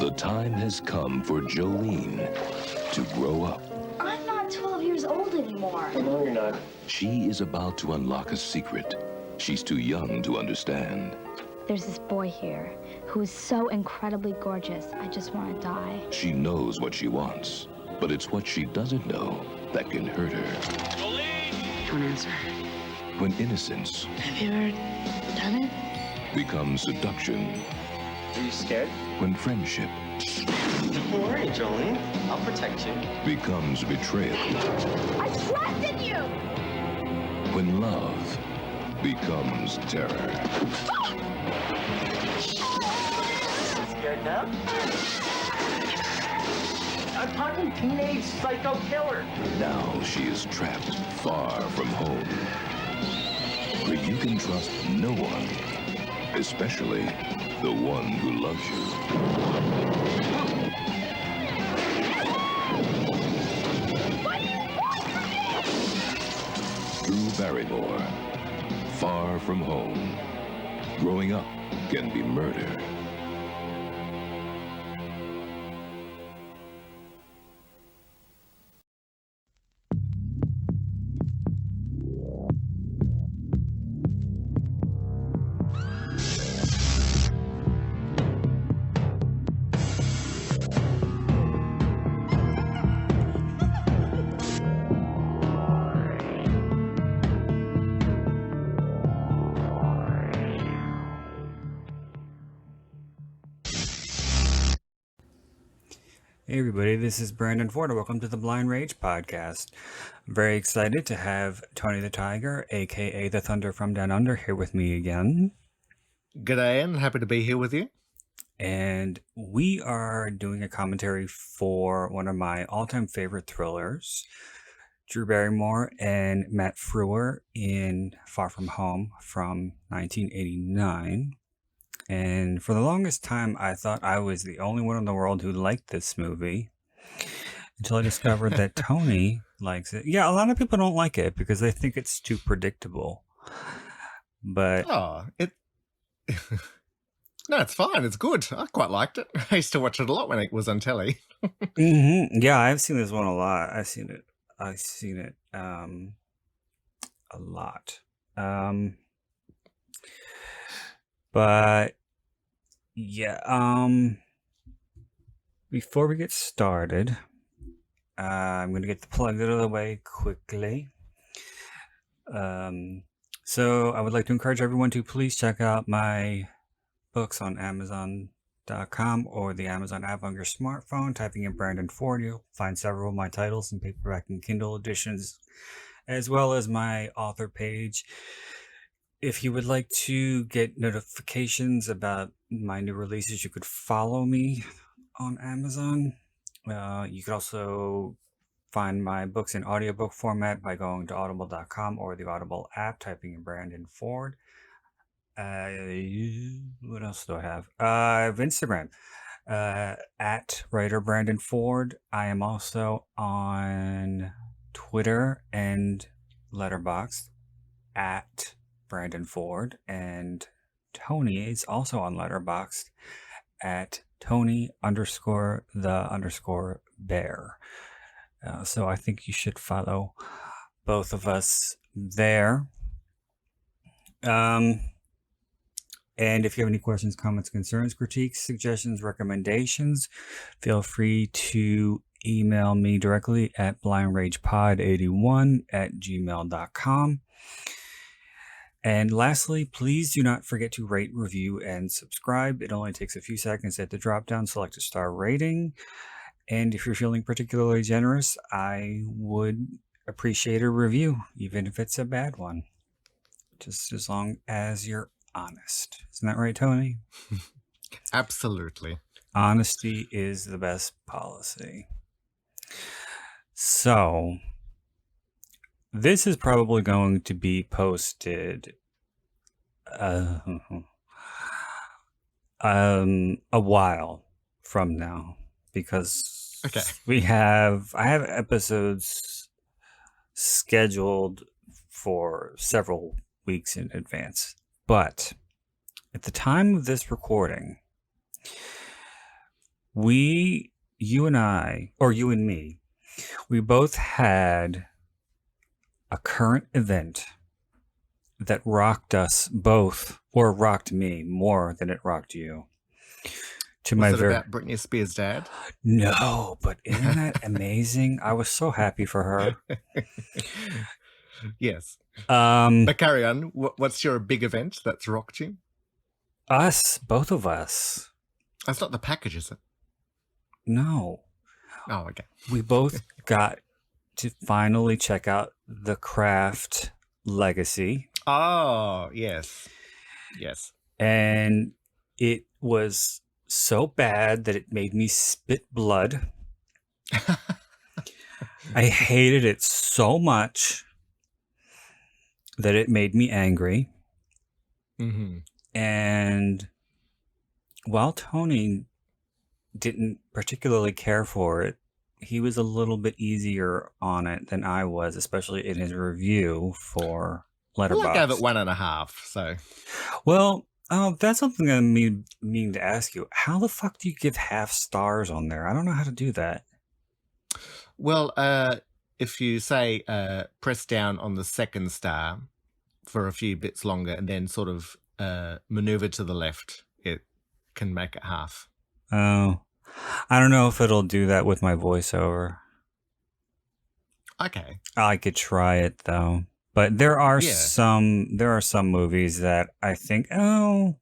The time has come for Jolene to grow up. I'm not 12 years old anymore. No, you're not. She is about to unlock a secret she's too young to understand. There's this boy here who is so incredibly gorgeous. I just want to die. She knows what she wants, but it's what she doesn't know that can hurt her. Jolene! Don't answer. When innocence Have you ever done it? becomes seduction. Are you scared? When friendship Don't worry, Jolene. I'll protect you. becomes betrayal. I trusted you! When love becomes terror. Scared now? I'm talking teenage psycho killer. Now she is trapped far from home, where you can trust no one, especially the one who loves you. Drew Barrymore, Far From Home. Growing up can be murder. Hey everybody, this is Brandon Ford. Welcome to the Blind Rage podcast. I'm very excited to have Tony the Tiger, aka the Thunder from Down Under, here with me again. G'day, and happy to be here with you. And we are doing a commentary for one of my all-time favorite thrillers, Drew Barrymore and Matt Frewer in Far From Home from 1989. And for the longest time, I thought I was the only one in the world who liked this movie until I discovered that Tony likes it. Yeah, a lot of people don't like it because they think it's too predictable. But Oh, no, it's fine. It's good. I quite liked it. I used to watch it a lot when it was on telly. yeah, I've seen this one a lot. I've seen it a lot. But yeah, before we get started, I'm going to get the plugs out of the way quickly. So I would like to encourage everyone to please check out my books on Amazon.com or the Amazon app on your smartphone. Typing in Brandon Ford, you'll find several of my titles in paperback and Kindle editions, as well as my author page. If you would like to get notifications about my new releases, you could follow me on Amazon. You could also find my books in audiobook format by going to audible.com or the Audible app, typing in Brandon Ford. What else do I have? I have Instagram at writer Brandon Ford. I am also on Twitter and Letterboxd at Brandon Ford, and Tony is also on Letterboxd at Tony_the_bear. So I think you should follow both of us there. And if you have any questions, comments, concerns, critiques, suggestions, recommendations, feel free to email me directly at blindragepod81@gmail.com. And lastly, please do not forget to rate, review, and subscribe. It only takes a few seconds at the drop-down. Select a star rating. And if you're feeling particularly generous, I would appreciate a review, even if it's a bad one. Just as long as you're honest. Isn't that right, Tony? Absolutely. Honesty is the best policy. So this is probably going to be posted a while from now because Okay. I have episodes scheduled for several weeks in advance. But at the time of this recording, you and I, or you and me, we both had a current event that rocked us both, or rocked me more than it rocked you. Was it about Britney Spears' dad? No, but isn't that amazing? I was so happy for her. Yes. But carry on. What's your big event that's rocked you? Us, both of us. That's not the package, is it? No. Oh, okay. We both got to finally check out The Craft Legacy. Oh, yes. Yes. And it was so bad that it made me spit blood. I hated it so much that it made me angry. Mm-hmm. And while Tony didn't particularly care for it, he was a little bit easier on it than I was, especially in his review for Letterboxd. Well, I gave it 1.5, so... Well, that's something I mean to ask you. How the fuck do you give half stars on there? I don't know how to do that. Well, if you say press down on the second star for a few bits longer and then sort of maneuver to the left, it can make it half. Oh, I don't know if it'll do that with my voiceover. Okay. I could try it though. But there are some movies that I think, I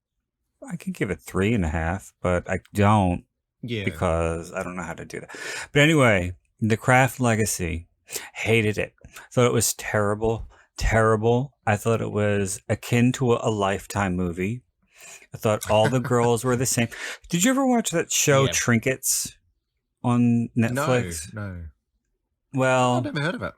could give it 3.5, but I don't because I don't know how to do that. But anyway, The Craft Legacy, hated it. Thought it was terrible. I thought it was akin to a Lifetime movie. I thought all the girls were the same. Did you ever watch that show Trinkets on Netflix? No. Well, I've never heard of it.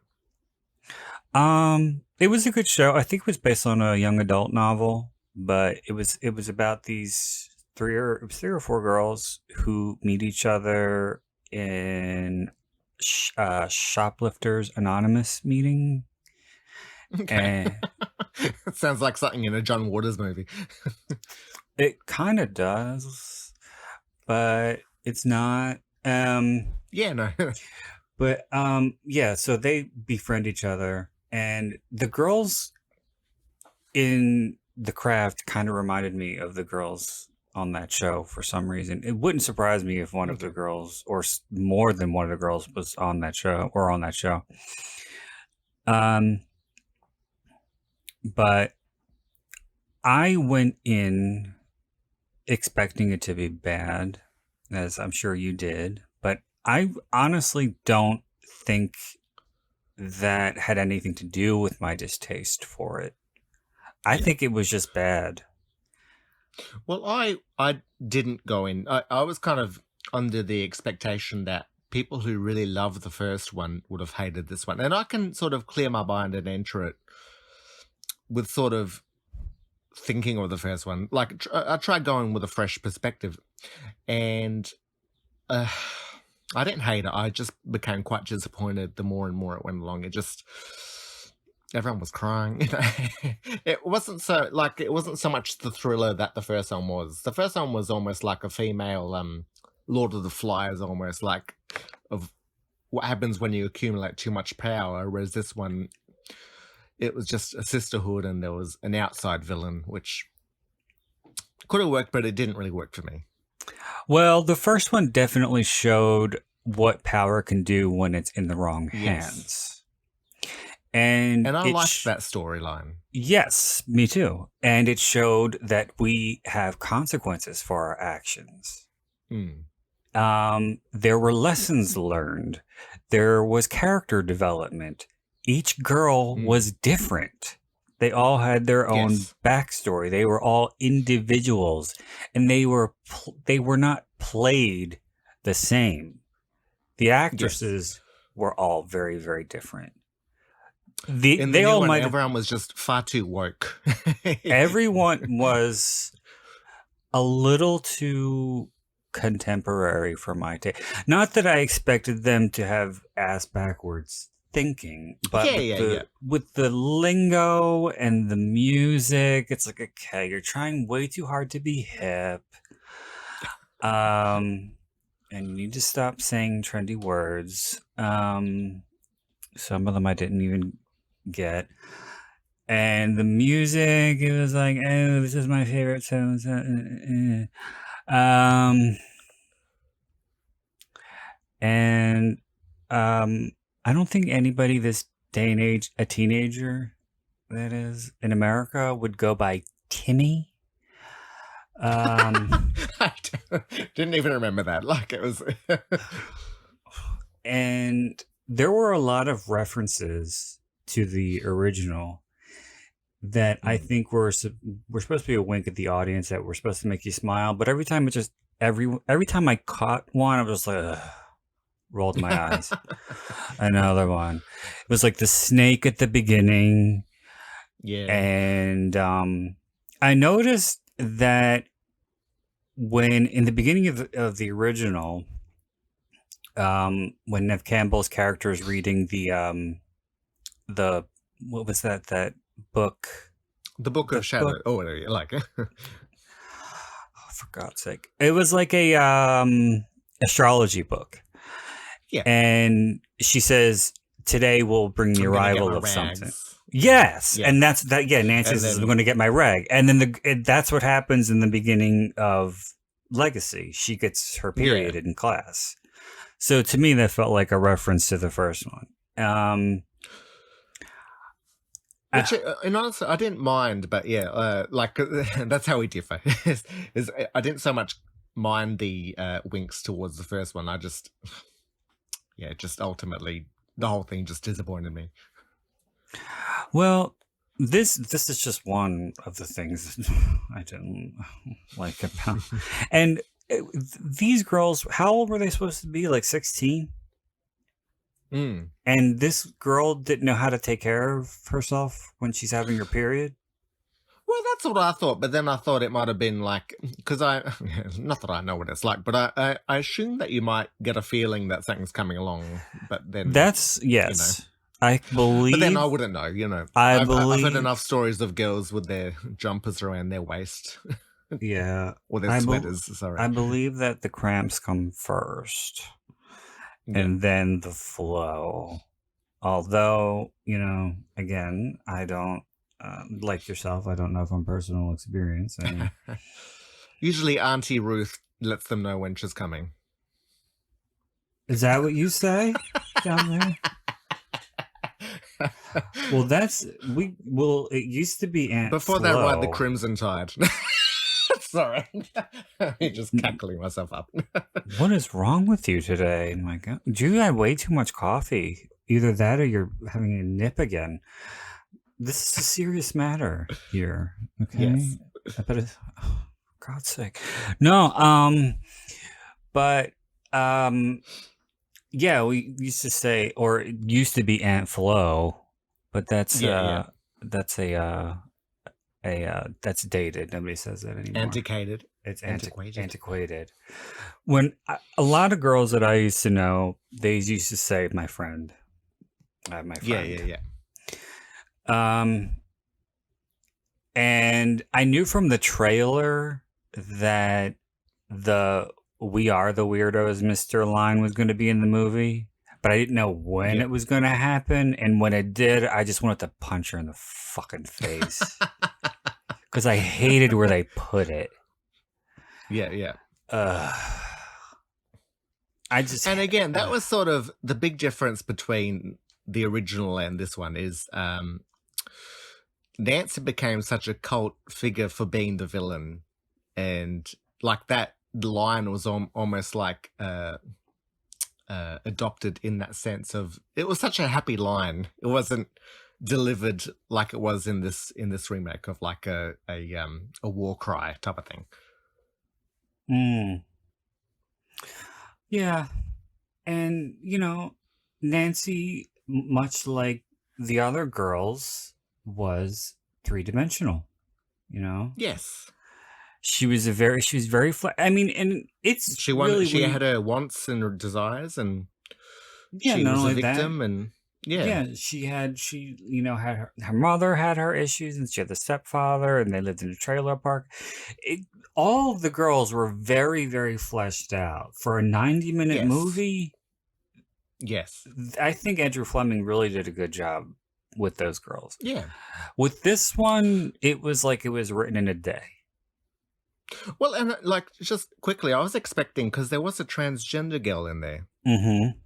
It was a good show. I think it was based on a young adult novel, but it was about these three or four girls who meet each other in Shoplifters Anonymous meeting. Okay. It sounds like something in a John Waters movie. It kind of does, but it's not. No. But so they befriend each other, and the girls in The Craft kind of reminded me of the girls on that show for some reason. It wouldn't surprise me if one of the girls, or more than one of the girls, was on that show or on that show. But I went in expecting it to be bad, as I'm sure you did, but I honestly don't think that had anything to do with my distaste for it. I think it was just bad. Well, I didn't go in. I was kind of under the expectation that people who really loved the first one would have hated this one. And I can sort of clear my mind and enter it with sort of thinking of the first one. Like, I tried going with a fresh perspective. And I didn't hate it. I just became quite disappointed the more and more it went along. It just... everyone was crying. You know? It wasn't so much the thriller that the first one was. The first one was almost like a female Lord of the Flies, almost like of what happens when you accumulate too much power. Whereas this one, it was just a sisterhood, and there was an outside villain, which could have worked, but it didn't really work for me. Well, the first one definitely showed what power can do when it's in the wrong hands. And I liked that storyline. Yes, me too. And it showed that we have consequences for our actions. There were lessons learned. There was character development. Each girl was different. They all had their own backstory. They were all individuals, and they were not played the same. The actresses were all very, very different. Everyone was just far too woke. Everyone was a little too contemporary for my taste. Not that I expected them to have ass backwards thinking, but with the lingo and the music, it's like, okay, you're trying way too hard to be hip. And And you need to stop saying trendy words. Some of them I didn't even get. And the music, it was like, oh, this is my favorite song. And I don't think anybody this day and age, a teenager that is in America, would go by Timmy. I didn't even remember that. Like it was. And there were a lot of references to the original that I think were supposed to be a wink at the audience, that were supposed to make you smile. But every time every time I caught one, I was just like, ugh, rolled my eyes. Another one. It was like the snake at the beginning. Yeah. And I noticed that when in the beginning of the original, when Nev Campbell's character is reading the what was that book? The Book of Shadow. Oh, like Oh, for God's sake. It was like a astrology book. Yeah. And she says, today will bring the arrival of something. Yes. Yeah. And Nancy says, I'm going to get my rag. And then that's what happens in the beginning of Legacy. She gets her period in class. So to me, that felt like a reference to the first one. Which, in honestly, I didn't mind, but like that's how we differ. is I didn't so much mind the winks towards the first one. I just, just ultimately the whole thing just disappointed me. Well, this is just one of the things I didn't like about. And these girls, how old were they supposed to be? Like 16? And this girl didn't know how to take care of herself when she's having her period? Well, that's what I thought, but then I thought it might have been like, because not that I know what it's like, but I assume that you might get a feeling that something's coming along, but then... That's, yes. I believe... But then I wouldn't know, I've heard enough stories of girls with their jumpers around their waist. Yeah. Or their sweaters, sorry. I believe that the cramps come first. And then the flow. Although, again, I don't, like yourself, I don't know from personal experience. Usually Auntie Ruth lets them know when she's coming. Is that what you say down there? Well, it used to be Aunt Before Flo. that, ride the Crimson Tide. Sorry. I'm just cackling myself up. What is wrong with you today? My God. You had way too much coffee. Either that or you're having a nip again. This is a serious matter here. Okay? Yes. For God's sake. No, we used to say, or it used to be Aunt Flo, but that's that's dated. Nobody says that anymore. Antiquated. It's antiquated. When a lot of girls that I used to know, they used to say, my friend. My friend. Yeah. And I knew from the trailer that the "We Are the Weirdos" Mr. line was going to be in the movie, but I didn't know when it was going to happen. And when it did, I just wanted to punch her in the fucking face. Because I hated where they put it. Yeah. And again, that was sort of the big difference between the original and this one is Nancy became such a cult figure for being the villain. And like that line was almost like adopted in that sense of, it was such a happy line. It wasn't delivered like it was in this remake of like a war cry type of thing. Yeah. And Nancy, much like the other girls, was three-dimensional. Yes, she was very flat. I mean, and it's she had her wants and her desires, and she was a victim. And she had her mother had her issues, and she had the stepfather, and they lived in a trailer park. all of the girls were very, very fleshed out. For a 90-minute Yes. movie, Yes. I think Andrew Fleming really did a good job with those girls. Yeah. With this one, it was like it was written in a day. Well, and like just quickly, I was expecting, because there was a transgender girl in there, Mm-hmm.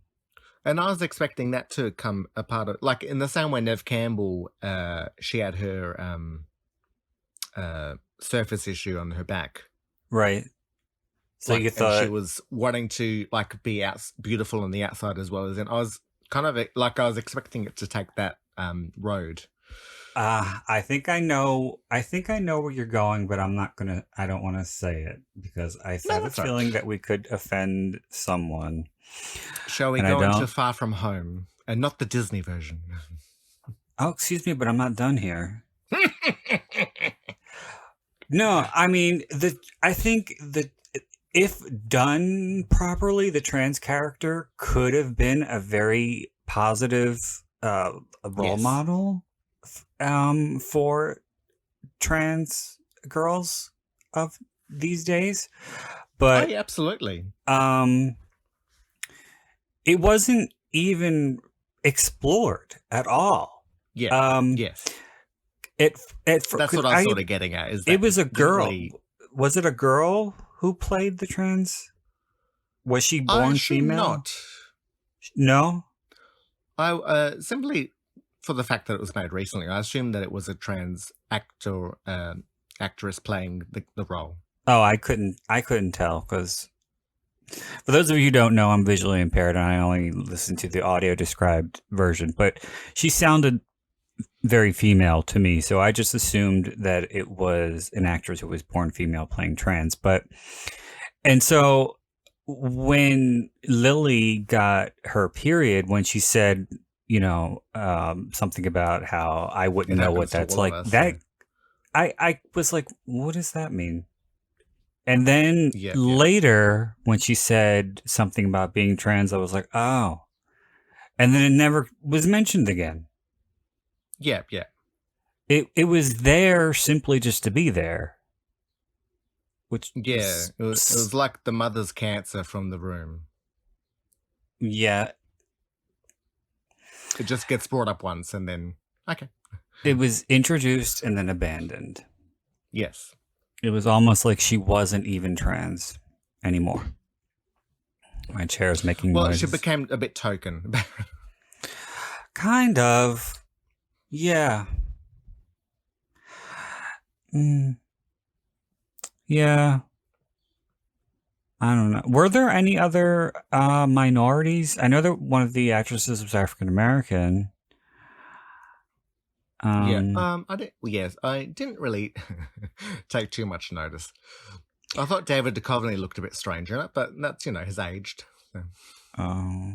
and I was expecting that to come a part of, like in the same way Nev Campbell, she had her surface issue on her back. Right. So Like, you and thought she was wanting to like be beautiful on the outside as well as in. I was kind of like, I was expecting it to take that road. I think I know where you're going, but I don't want to say it because I have a that's all right. feeling that we could offend someone. Shall we And I go into don't- Far From Home, and not the Disney version? Oh, excuse me, but I'm not done here. No, I mean, I think that if done properly, the trans character could have been a very positive role Yes. model for trans girls of these days. But Oh, yeah, absolutely. it wasn't even explored at all. Yeah. Yes. That's what I was sort of getting at. Is that it was a girl. really- Was it a girl who played the trans? Was she born I assume female? not. No. I simply for the fact that it was made recently, I assumed that it was a trans actor, actress playing the role. Oh, I couldn't tell because for those of you who don't know, I'm visually impaired and I only listen to the audio described version. But she sounded very female to me, so I just assumed that it was an actress who was born female playing trans. And so when Lily got her period, when she said, something about how I wouldn't know what that's like, I was like, what does that mean? And then later, when she said something about being trans, I was like, oh. And then it never was mentioned again. Yeah. It was there simply just to be there. Which it was like the mother's cancer from The Room. Yeah. It just gets brought up once and then, okay. It was introduced and then abandoned. Yes. It was almost like she wasn't even trans anymore. My chair is making noise. Well, she became a bit token. Kind of. Yeah. Yeah. I don't know. Were there any other minorities? I know that one of the actresses was African American. I didn't really take too much notice. I thought David Duchovny looked a bit strange in it, but that's, he's aged. So. Oh,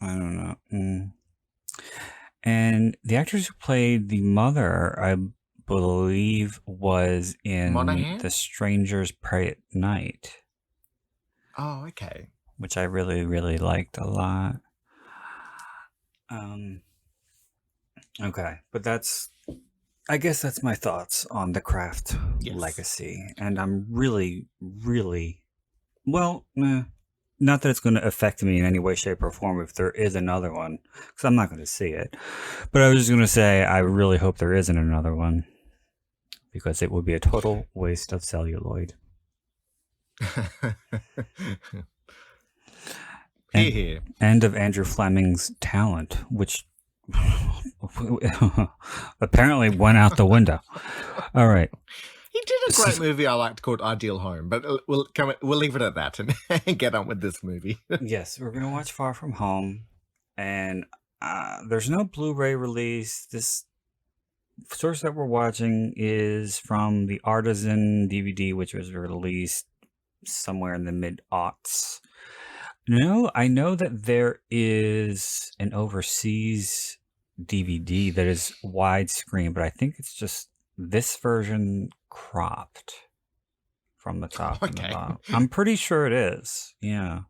I don't know. And the actress who played the mother, I believe, was in Monahan? The Strangers Pray at Night. Oh, okay. Which I really, really liked a lot. Okay, but I guess that's my thoughts on the Craft legacy. And I'm really, really, not that it's going to affect me in any way, shape, or form if there is another one, because I'm not going to see it. But I was just going to say, I really hope there isn't another one, because it would be a total waste of celluloid. End of Andrew Fleming's talent, which apparently went out the window. All right. He did a great movie I liked called Ideal Home, but we'll leave it at that and get on with this movie. Yes, we're going to watch Far From Home, and there's no Blu-ray release. This source that we're watching is from the Artisan DVD, which was released somewhere in the mid-aughts. No, I know that there is an overseas DVD that is widescreen, but I think it's just this version cropped from the top and the bottom. I'm pretty sure it is. Yeah.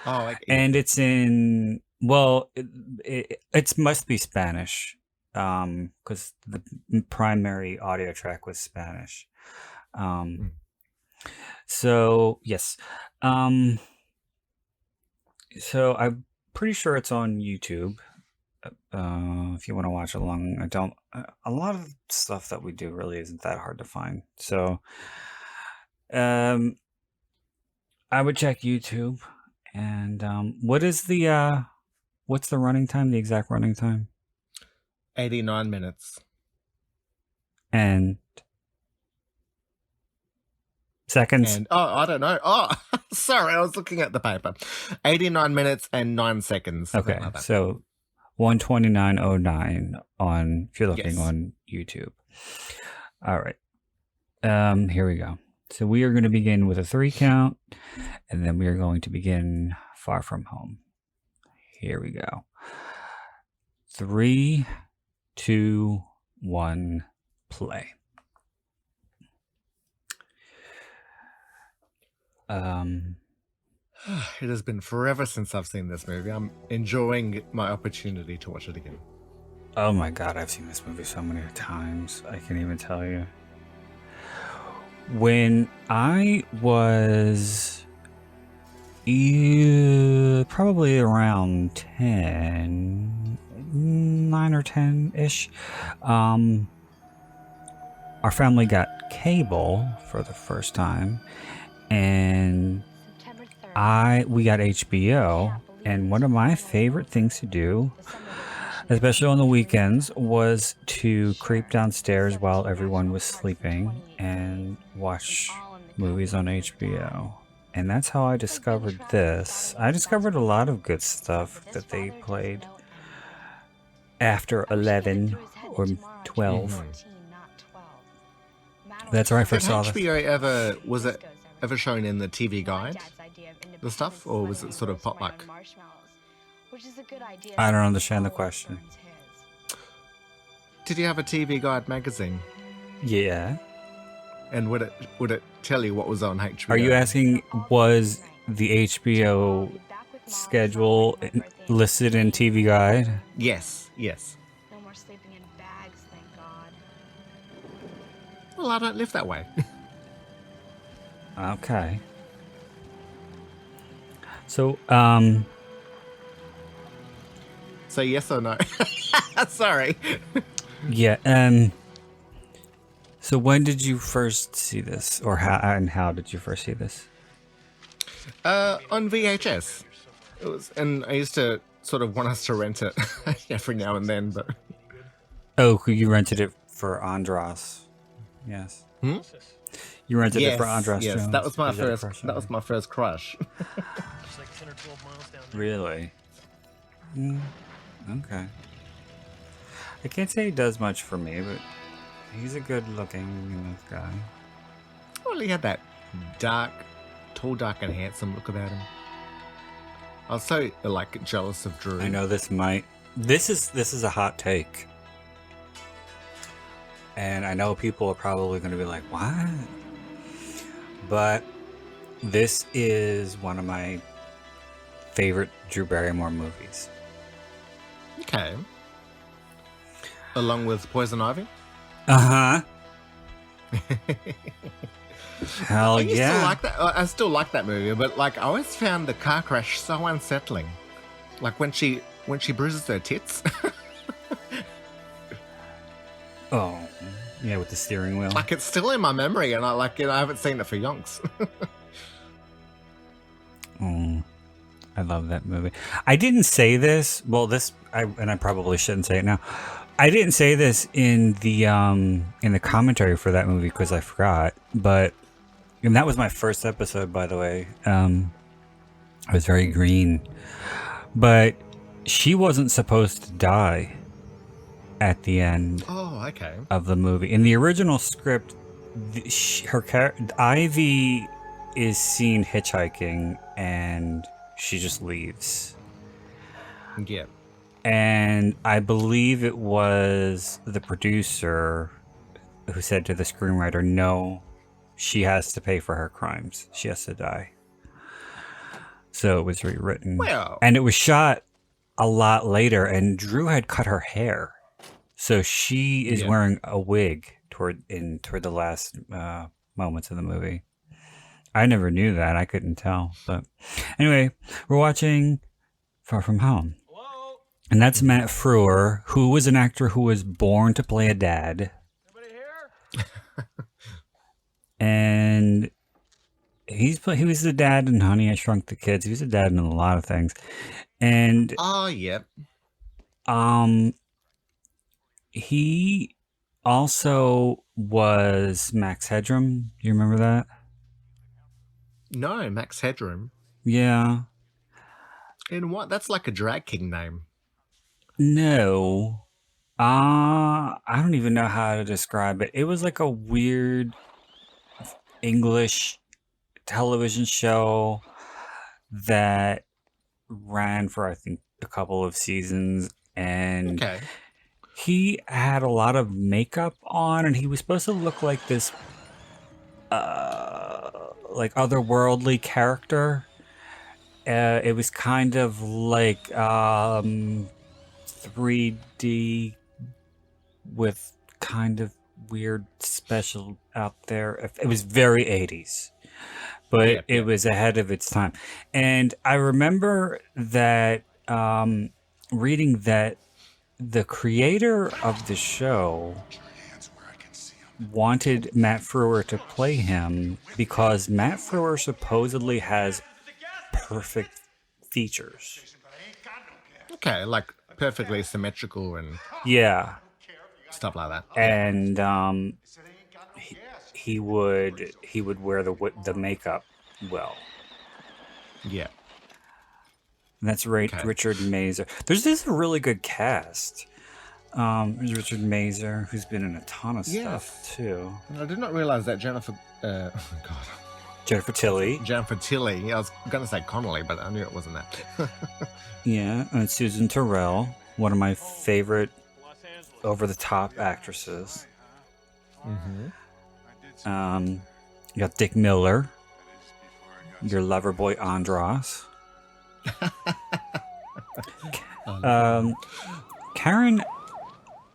Oh, okay. And it's in, it must be Spanish, because the primary audio track was Spanish. So yes, um, so I'm pretty sure it's on YouTube. If you want to watch along, I don't. A lot of stuff that we do really isn't that hard to find. So, um, I would check YouTube. And what's the running time? The exact running time? 89 minutes. And seconds? And, I don't know. Oh, sorry, I was looking at the paper. 89 minutes and 9 seconds. Okay, like that. so 129.09 on, if you're looking on YouTube. All right. Here we go. So we are going to begin with a 3 count, and then we are going to begin Far From Home. Here we go. 3, 2, 1, play. It has been forever since I've seen this movie. I'm enjoying my opportunity to watch it again. Oh my god, I've seen this movie so many times. I can't even tell you. When I was probably around 10, 9 or 10-ish, our family got cable for the first time, and we got HBO, and one of my favorite things to do, especially on the weekends, was to creep downstairs while everyone was sleeping and watch movies on HBO. And that's how I discovered this. I discovered a lot of good stuff that they played after 11 or 12. That's where I first saw this. HBO was it ever shown in the TV guide, the stuff, or was it sort of potluck? I don't understand the question. Did you have a TV guide magazine? Yeah. And would it tell you what was on HBO? Are you asking, was the HBO schedule listed in TV Guide? Yes. No more sleeping in bags, thank God. Well, I don't live that way. Okay. So, So yes or no? Sorry. yeah, so when did you first see this? Or how did you first see this? On VHS. It was, and I used to sort of want us to rent it every now and then, but... Oh, you rented it for Andras. Yes. You rented it for Andras Jones. Yes, that was my first crush. Really? Okay. I can't say he does much for me, but he's a good-looking guy. Well, he had that tall, dark, and handsome look about him. I was so jealous of Drew. I know this is a hot take, and I know people are probably going to be like, "What?" But this is one of my favorite Drew Barrymore movies. Okay. Along with Poison Ivy? Uh-huh. Hell yeah. I still like that movie, but I always found the car crash so unsettling. Like when she bruises her tits. Oh, yeah, with the steering wheel. It's still in my memory, and I haven't seen it for yonks. Oh, I love that movie. I didn't say this. Well, I probably shouldn't say it now. I didn't say this in the commentary for that movie because I forgot. And that was my first episode, by the way. I was very green, but she wasn't supposed to die at the end. Oh, okay. Of the movie. In the original script, Ivy is seen hitchhiking and she just leaves. Yeah. And I believe it was the producer who said to the screenwriter, no, she has to pay for her crimes. She has to die. So it was rewritten. Well. And it was shot a lot later, and Drew had cut her hair. So she is wearing a wig toward the last moments of the movie. I never knew that. I couldn't tell. But anyway, we're watching Far From Home. Hello? And that's Matt Frewer, who was an actor who was born to play a dad. Anybody here? And he was the dad in Honey, I Shrunk the Kids. He was a dad in a lot of things. And Oh, yep. he also was Max Headroom. Do you remember that? No, Max Headroom. Yeah. In what? That's like a drag king name. No. I don't even know how to describe it. It was like a weird English television show that ran for, I think, a couple of seasons. And Okay. he had a lot of makeup on, and he was supposed to look like this like otherworldly character. It was kind of like 3D with kind of weird special out there. It was very 80s, but Yep, it yep. was ahead of its time. And I remember that reading that the creator of the show wanted Matt Frewer to play him because Matt Frewer supposedly has perfect features. Okay, like perfectly symmetrical and Yeah. stuff like that. And he would wear the makeup well. Yeah. And that's right, Okay. Richard Mazer. There's this really good cast. There's Richard Mazer, who's been in a ton of Yes. stuff too. And I did not realize that Jennifer. Oh God. Jennifer Tilly. Jennifer Tilly. I was going to say Connolly, but I knew it wasn't that. Yeah, and Susan Tyrell, one of my favorite Los Angeles. over-the-top actresses. Mm-hmm. You got Dick Miller, your lover boy Andras. Karen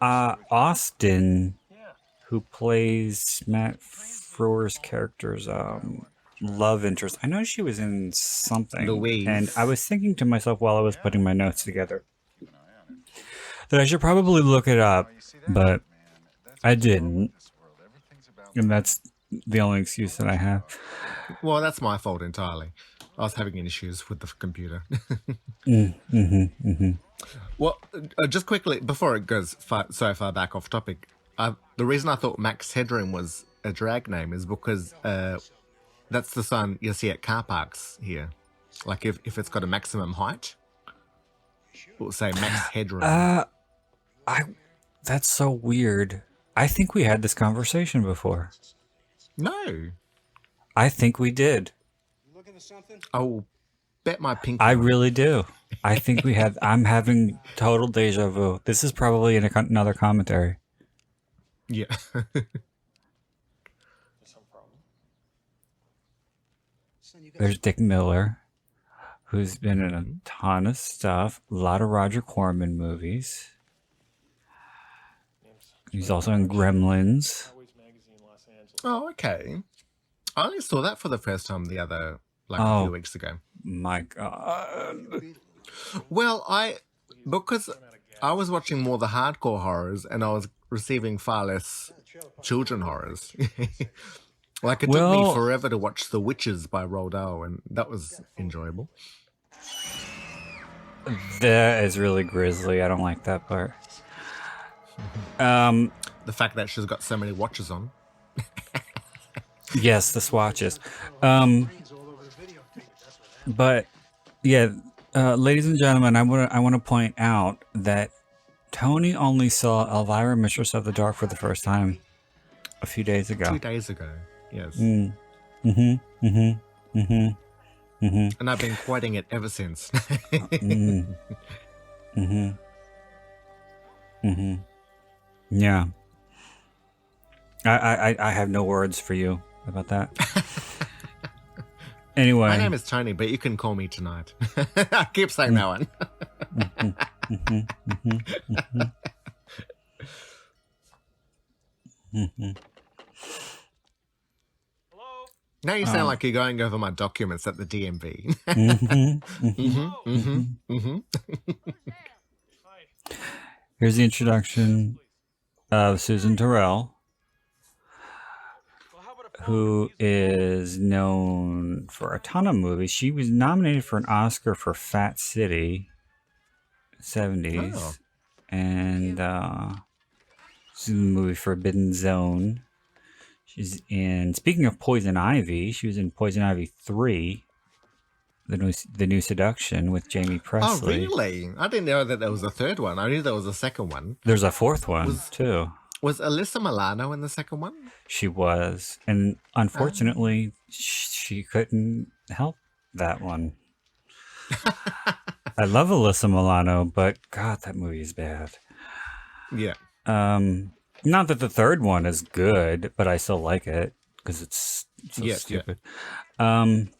Austin, who plays Matt Frewer's character's love interest. I know she was in something. Louise. And I was thinking to myself while I was putting my notes together that I should probably look it up, but I didn't. And that's the only excuse that I have. Well, that's my fault entirely. I was having issues with the computer. Well, just quickly, before it goes so far back off topic, the reason I thought Max Headroom was a drag name is because that's the sign you see at car parks here. Like if it's got a maximum height, it will say Max Headroom. That's so weird. I think we had this conversation before. No. I think we did. I will bet my pinky. I on it. really do. I think we had. I'm having total deja vu. This is probably another commentary. Yeah. There's Dick Miller, who's been in a ton of stuff. A lot of Roger Corman movies. He's also in Gremlins. Oh, okay. I only saw that for the first time a Oh. few weeks ago. My God. Well, because I was watching more the hardcore horrors and I was receiving far less children horrors. Like it took me Well- forever to watch The Witches by Roald Dahl, and that was enjoyable. That is really grisly. I don't like that part. The fact that she's got so many watches on. Yes, the swatches. But yeah, ladies and gentlemen, I want to point out that Tony only saw Elvira, Mistress of the Dark for the first time a few days ago. 2 days ago, yes. And And I've been quoting it ever since. Yeah. I have no words for you about that. Anyway. My name is Tony, but you can call me tonight. I keep saying that one. Hello? Now you sound like you're going over my documents at the DMV. Here's the introduction of Susan Tyrell, who is known for a ton of movies. She was nominated for an Oscar for Fat City, 70s, Oh. and she's in the movie Forbidden Zone. She's in, speaking of Poison Ivy, she was in Poison Ivy 3, the new Seduction with Jamie Oh, Presley. really? I didn't know that there was a third one. I knew there was a second one. There's a fourth one, too. Was Alyssa Milano in the second one? She was, and unfortunately, she couldn't help that one. I love Alyssa Milano, but God, that movie is bad. Yeah. Not that the third one is good, but I still like it because it's so stupid. And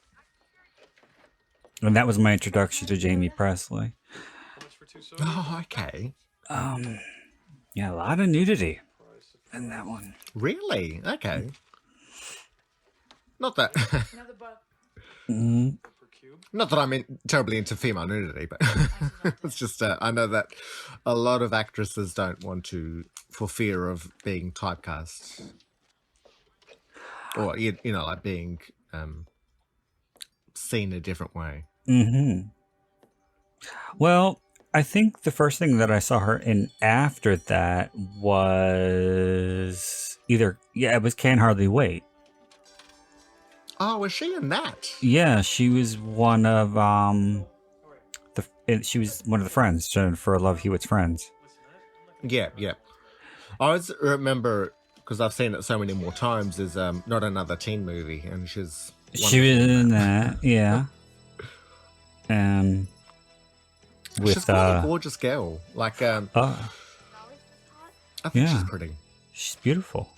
that was my introduction to Jamie Presley. Oh, okay. Yeah, a lot of nudity in that one. Really? Okay. Not that. Not that I'm terribly into female nudity, but it's just I know that a lot of actresses don't want to, for fear of being typecast, or like being seen a different way. Well, I think the first thing that I saw her in after that was it was Can't Hardly Wait. Oh, was she in that? Yeah, she was one of she was one of the friends, Jennifer Love Hewitt's friends. Yeah. I always remember, because I've seen it so many more times, is Not Another Teen Movie, and she was in that, yeah. She's quite a gorgeous girl. Like, I think she's pretty. She's beautiful.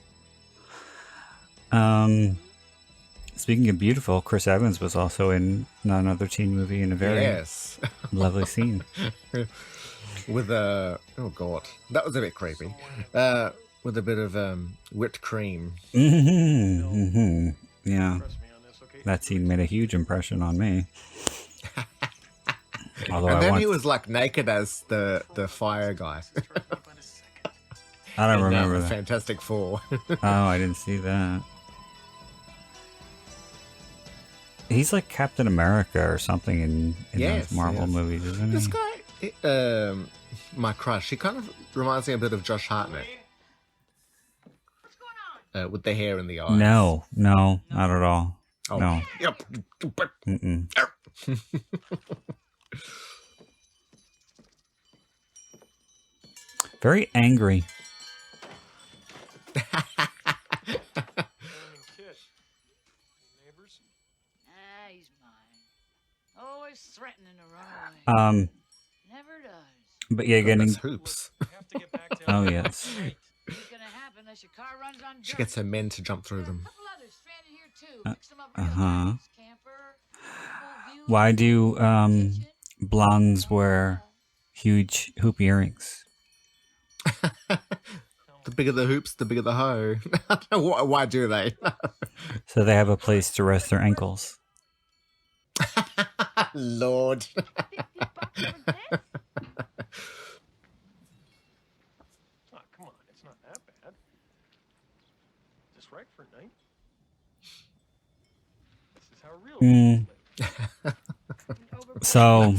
Speaking of beautiful, Chris Evans was also in Another Teen Movie in a very lovely scene. With oh god, that was a bit creepy. With a bit of whipped cream. Yeah, that scene made a huge impression on me. And then he was like naked as the fire guy. I don't remember that. Fantastic Four. Oh, I didn't see that. He's like Captain America or something in those Marvel movies, isn't he? This guy, my crush, he kind of reminds me a bit of Josh Hartnett. With the hair and the eyes. No, not at all. Oh. No. Yep. Very angry. He's mine. Always threatening to run away. Never does. But yeah, getting hoops. Oh yes. Ain't gonna happen unless your car runs on dirt. She gets her men to jump through them. A couple others stranded here too. Fix them up real nice. Camper. Full view Why of do the kitchen. blondes wear huge hoop earrings? The bigger the hoops, the bigger the hoe. Why do they? So they have a place to rest their ankles. Lord. $50 for this? Oh, come on, it's not that bad. Just right for a night. This is how real live. So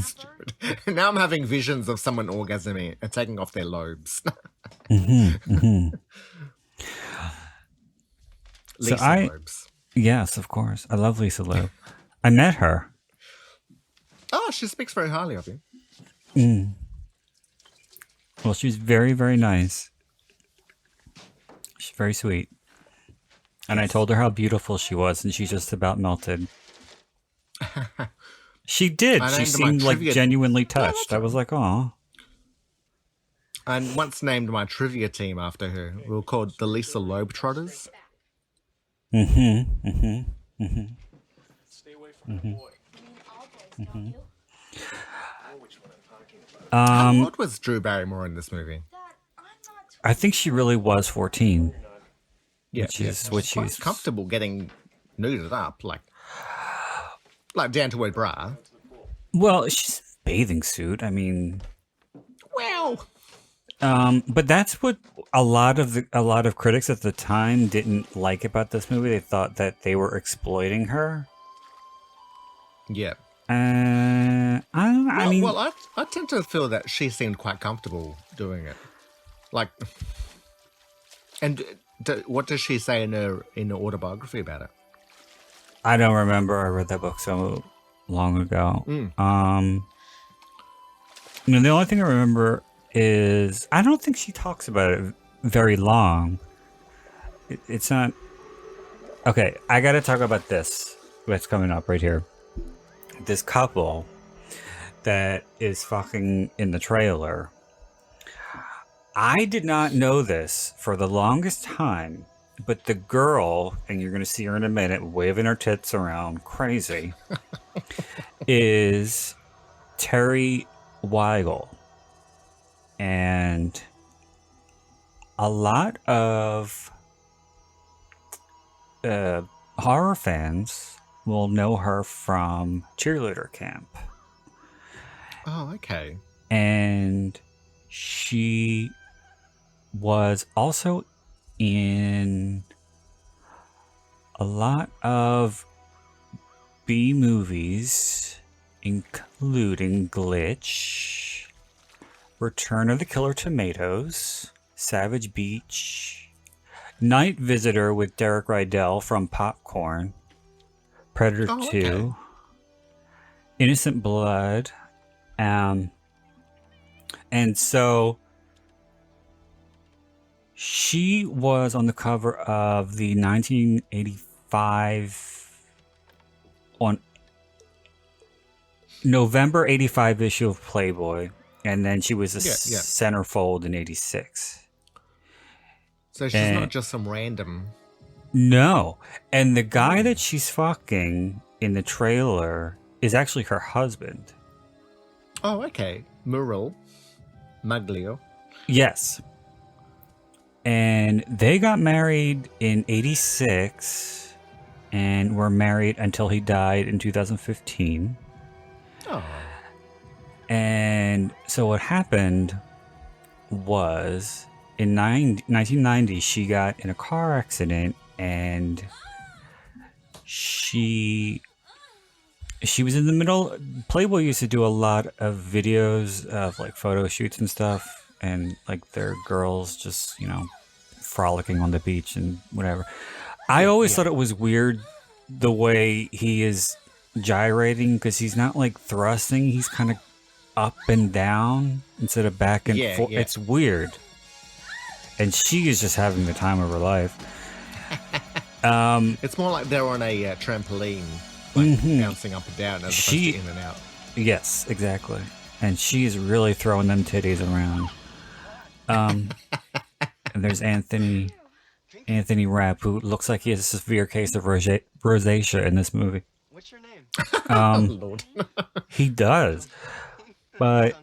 Now I'm having visions of someone orgasming and taking off their lobes. Lisa Lobes. Yes, of course. I love Lisa Loeb. I met her. Oh, she speaks very highly of you. Well, she's very, very nice. She's very sweet. And I told her how beautiful she was, and she just about melted. She did. She seemed like genuinely touched. I was like, "Aw." And once named my trivia team after her. We were called the Lisa Loeb Trotters. Stay away from the boy. How old was Drew Barrymore in this movie? I think she really was 14. Yeah, Which is what quite she's comfortable getting nuded up, like down to her bra. Well, she's in a bathing suit. I mean, Well, but that's what a lot of critics at the time didn't like about this movie. They thought that they were exploiting her. yeah. I mean, I tend to feel that she seemed quite comfortable doing it. Like, and what does she say in her autobiography about it? I don't remember. I read that book so long ago. The only thing I remember is I don't think she talks about it very long. It's not okay. I got to talk about this. What's coming up right here? This couple that is fucking in the trailer. I did not know this for the longest time, but the girl, and you're going to see her in a minute, waving her tits around crazy, is Terry Weigel. And a lot of horror fans will know her from Cheerleader Camp. Oh, okay. And she was also in a lot of B movies, including Glitch, Return of the Killer Tomatoes, Savage Beach, Night Visitor with Derek Rydell from Popcorn, Predator 2, Innocent Blood, and so she was on the cover of the 1985 on November 85 issue of Playboy, and then she was a centerfold in 86. So she's not just some random. No. And the guy that she's fucking in the trailer is actually her husband. Oh, okay. Muriel Maglio. Yes. And they got married in 86 and were married until he died in 2015. Oh. And so what happened was in 1990, she got in a car accident and she was in the middle. Playboy used to do a lot of videos of like photo shoots and stuff, and like their girls just, frolicking on the beach and whatever. I always thought it was weird the way he is gyrating, because he's not like thrusting, he's kind of up and down instead of back and forth. Yeah. It's weird. And she is just having the time of her life. It's more like they're on a trampoline, like bouncing up and down as opposed to in and out. Yes, exactly. And she is really throwing them titties around. And there's Anthony Rapp, who looks like he has a severe case of rosacea in this movie. What's your name? Lord. He does. But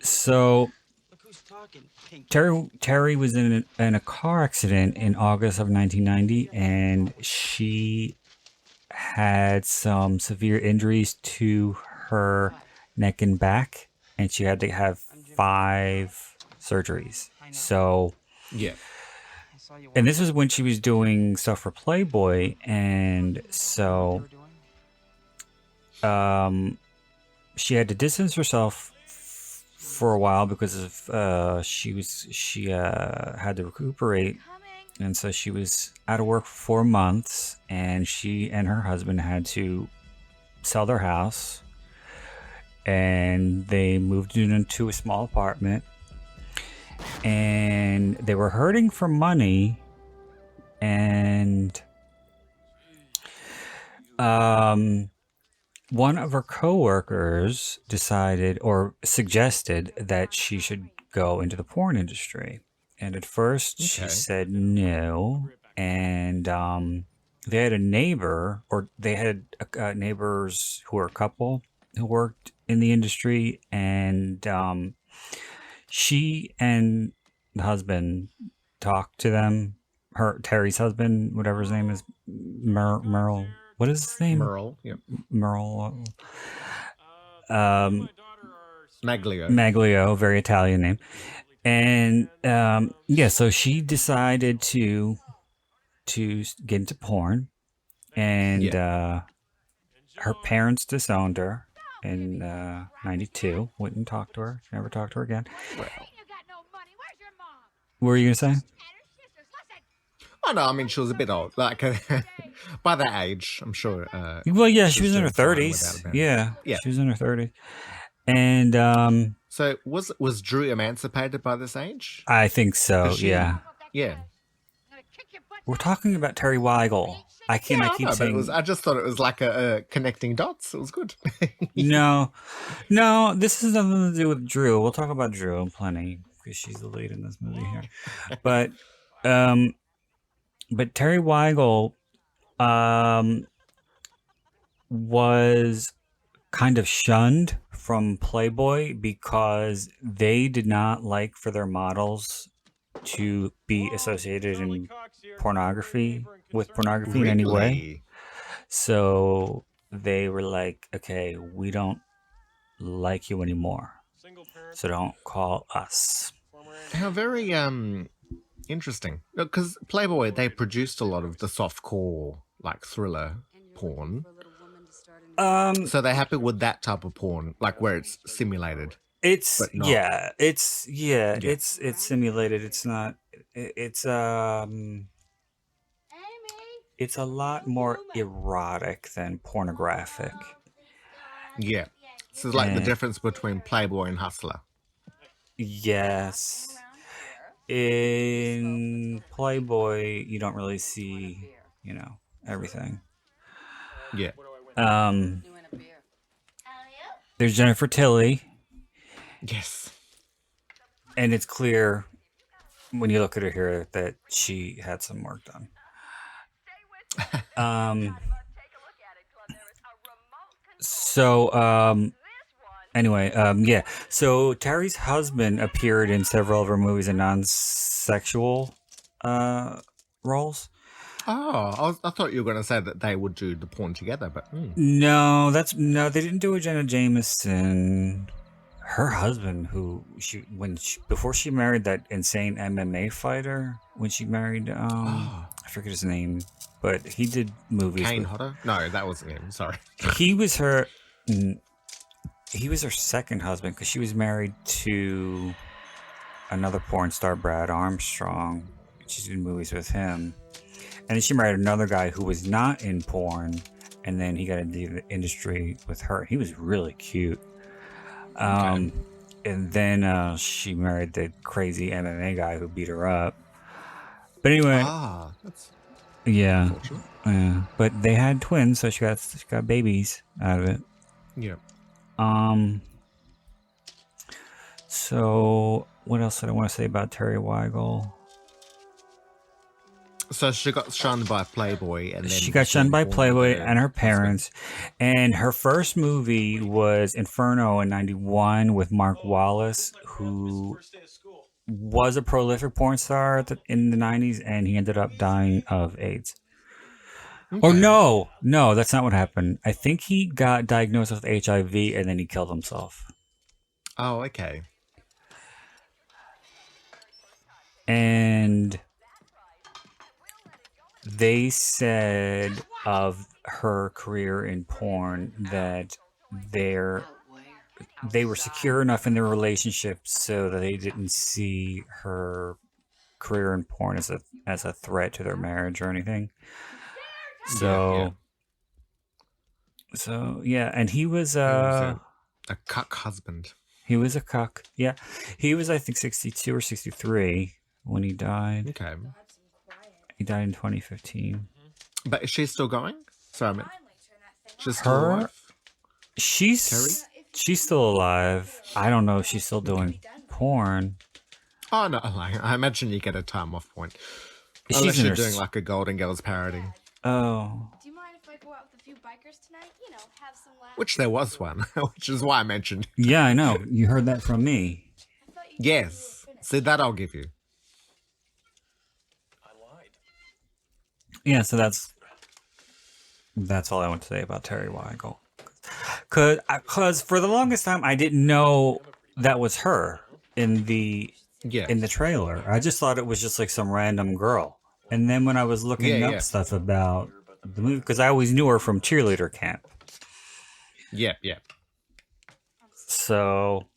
so Look who's talking. Pink. Terry was in a car accident in August of 1990, and she had some severe injuries to her neck and back, and she had to have 5 surgeries. So Yeah. and this was when she was doing stuff for Playboy, and so she had to distance herself for a while because of she had to recuperate, and so she was out of work for 4 months, and she and her husband had to sell their house, and they moved into a small apartment, and they were hurting for money, and one of her coworkers decided or suggested that she should go into the porn industry. And at first she said no. And they had a neighbor, or they had neighbors who were a couple who worked in the industry. And she and the husband talked to them, Terry's husband, whatever his name is, Merle. What is his name? Merle. Yeah. Merle. Maglio. Maglio, very Italian name. And so she decided to get into porn, and her parents disowned her in '92. Wouldn't talk to her. Never talked to her again. You got no money. Where's your mom? What were you gonna say? And her sisters. Listen. Oh no, I mean she was a bit old. Like by that age, I'm sure. Well, yeah, she was in her doing fine 30s. without a Yeah, Yeah. she was in her 30s. And So was Drew emancipated by this age? I think so. Is she- Yeah, Yeah. I'm gonna kick your butt. we're talking about Terry Weigel. I Yeah, keep I know, but saying I just thought it was like a connecting dots. It was good. no. This has nothing to do with Drew. We'll talk about Drew plenty because she's the lead in this movie here. But Terry Weigel was kind of shunned from Playboy because they did not like for their models to be associated in pornography in any way. Really? So they were like, okay, we don't like you anymore, so don't call us. How very interesting. Because Playboy, they produced a lot of the softcore like thriller porn. So they're happy with that type of porn, like where it's simulated. It's But not- it's simulated. It's not. It's it's a lot more erotic than pornographic. Yeah. So it's like the Yeah. difference between Playboy and Hustler. Yes. In Playboy, you don't really see, everything. Yeah. There's Jennifer Tilly, Yes. and it's clear when you look at her here that she had some work done. Anyway, so Terry's husband appeared in several of her movies in non-sexual roles. Oh, I thought you were going to say that they would do the porn together, but No, they didn't do a Jenna Jameson. Her husband, before she married that insane MMA fighter, when she married, I forget his name, but he did movies. Kane Hodder? No, that wasn't him. Sorry. He was her second husband because she was married to another porn star, Brad Armstrong. She's in movies with him. And then she married another guy who was not in porn, and then he got into the industry with her. He was really cute. And then she married the crazy MMA guy who beat her up. But anyway, that's yeah, unfortunate. yeah. But they had twins, so she got babies out of it. Yeah. So what else did I want to say about Terry Weigel? So she got shunned by Playboy, and then She got shunned by born Playboy with and her parents. And her first movie was Inferno in '91 with Mark Wallace, who was a prolific porn star in the '90s, and he ended up dying of AIDS. Or no, that's not what happened. I think he got diagnosed with HIV and then he killed himself. Oh, okay. And they said of her career in porn that they were secure enough in their relationship so that they didn't see her career in porn as a threat to their marriage or anything. So and he was a cuck husband. He was a cuck. Yeah, he was I think 62 or 63 when he died. Okay. He died in 2015. But is she still going? Sorry, I meant she's still Her? alive? She's still alive. I don't know if she's still doing porn. Oh no, I imagine you get a time off point. She's Unless in you're her doing like a Golden Girls parody. Oh. Do you mind if I go out with a few bikers tonight? You know, have some laughs. Which there was one, which is why I mentioned. Yeah, I know. You heard that from me. Yes. See, that I'll give you. I lied. Yeah, so that's all I want to say about Terry Weigel. Cause for the longest time I didn't know that was her in the trailer. I just thought it was just like some random girl. And then when I was looking up stuff about the movie, because I always knew her from cheerleader camp. Yeah, yeah. So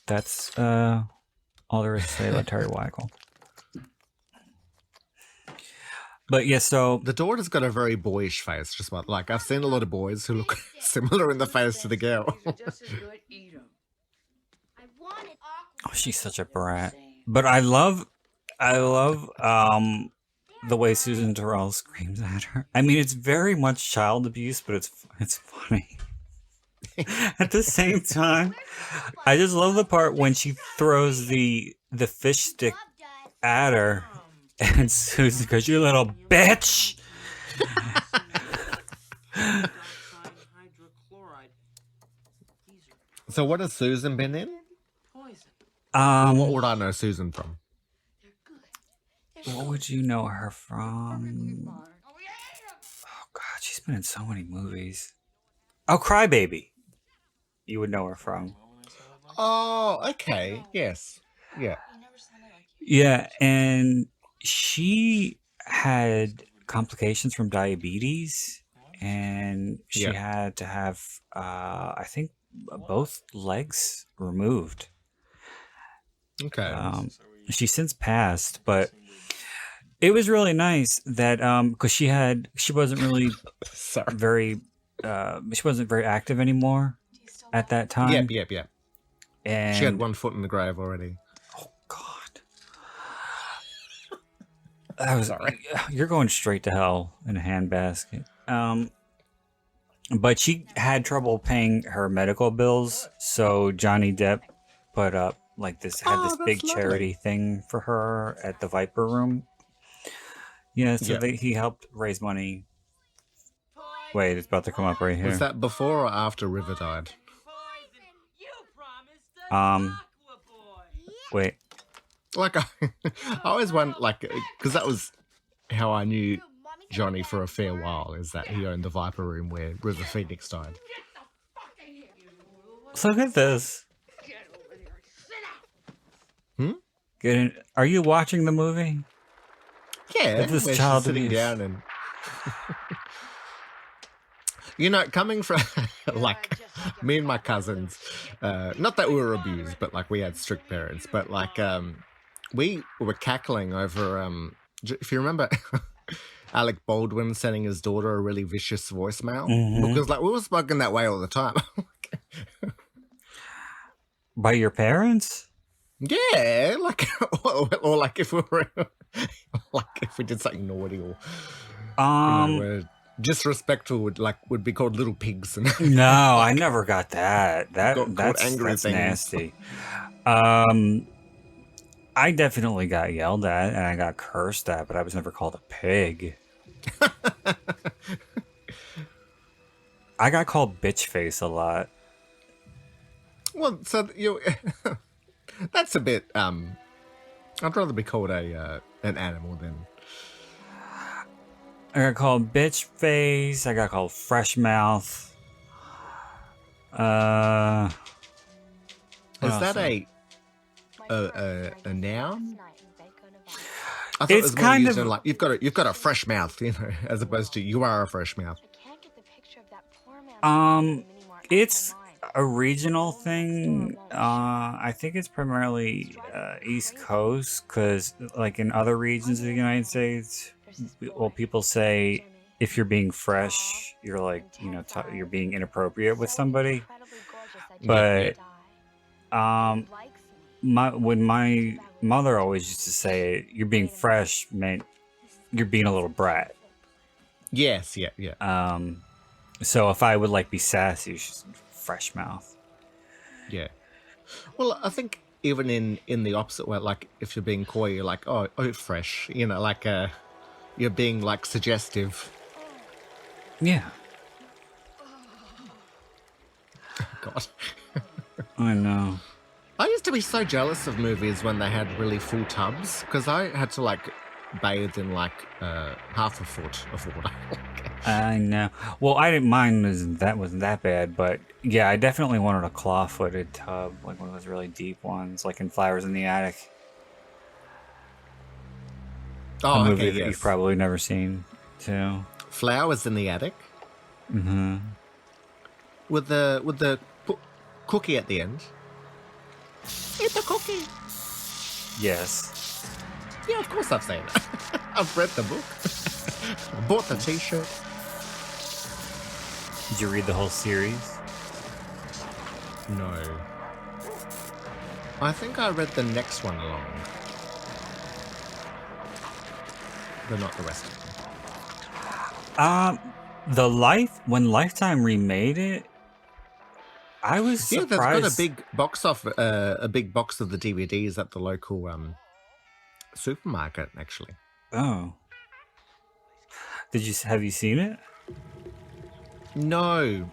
that's all there is to say about Terry Weigel. But yeah, so the daughter's got a very boyish face. Just about like I've seen a lot of boys who look similar in the face to the girl. oh, she's such a brat. But I love the way Susan Tyrell screams at her. I mean, it's very much child abuse, but it's funny. At the same time, I just love the part when she throws the fish stick at her. And Susan goes, "You little bitch!" So what has Susan been in? What would I know Susan from? What would you know her from? Oh God, she's been in so many movies. Oh, Crybaby. You would know her from. Oh, okay. Yes. Yeah. Yeah, and she had complications from diabetes, and she had to have, I think, both legs removed. Okay. She's since passed, but it was really nice that because she wasn't really she wasn't very active anymore at that time. Yep. And she had one foot in the grave already. Oh God. Sorry. You're going straight to hell in a handbasket. But she had trouble paying her medical bills, so Johnny Depp put up like this big charity thing for her at the Viper Room. Yeah, so he helped raise money. Wait, it's about to come up right here. Was that before or after River died? Wait. Like I always wondered, like, because that was how I knew Johnny for a fair while, is that he owned the Viper Room where River Phoenix died. Look at this. Are you watching the movie? Yeah, this where child she's sitting down and you know, coming from like me and my cousins, not that we were abused, but like we had strict parents, but like we were cackling over if you remember Alec Baldwin sending his daughter a really vicious voicemail, because like we were spoken that way all the time. By your parents? Yeah, like or like if we were like if we did something naughty or you know, disrespectful would be called little pigs. And no, I never got that. That's nasty. I definitely got yelled at and I got cursed at, but I was never called a pig. I got called bitch face a lot. Well, so you that's a bit I'd rather be called an animal than I got called bitch face, I got called fresh mouth. Is that a noun? I thought It's it was more kind used of in like you've got a fresh mouth, you know, as opposed to you are a fresh mouth. It's a regional thing. I think it's primarily East Coast, because like in other regions of the United States, well, people say if you're being fresh, you're like, you know, you're being inappropriate with somebody. But when my mother always used to say, you're being fresh meant you're being a little brat. Yes, yeah. So if I would like be sassy, she's fresh mouth. Yeah. Well, I think even in the opposite way, like if you're being coy, you're like, oh, fresh. You know, like you're being like suggestive. Yeah. God. I know. I used to be so jealous of movies when they had really full tubs, because I had to like bathed in like half a foot of water. I know. Well, I didn't mind wasn't that bad, but yeah, I definitely wanted a claw-footed tub, like one of those really deep ones, like in Flowers in the Attic, a Oh, movie okay, that you've yes. probably never seen, too. Flowers in the Attic Mm-hmm. with the cookie at the end. Eat the cookie. Yes. Yeah, of course I've seen it. I've read the book. I bought the T-shirt. Did you read the whole series? No. I think I read the next one along. But not the rest of them. When Lifetime remade it, I was surprised. Yeah, they've got a big box of the DVDs at the local supermarket, actually. Oh. Have you seen it? No.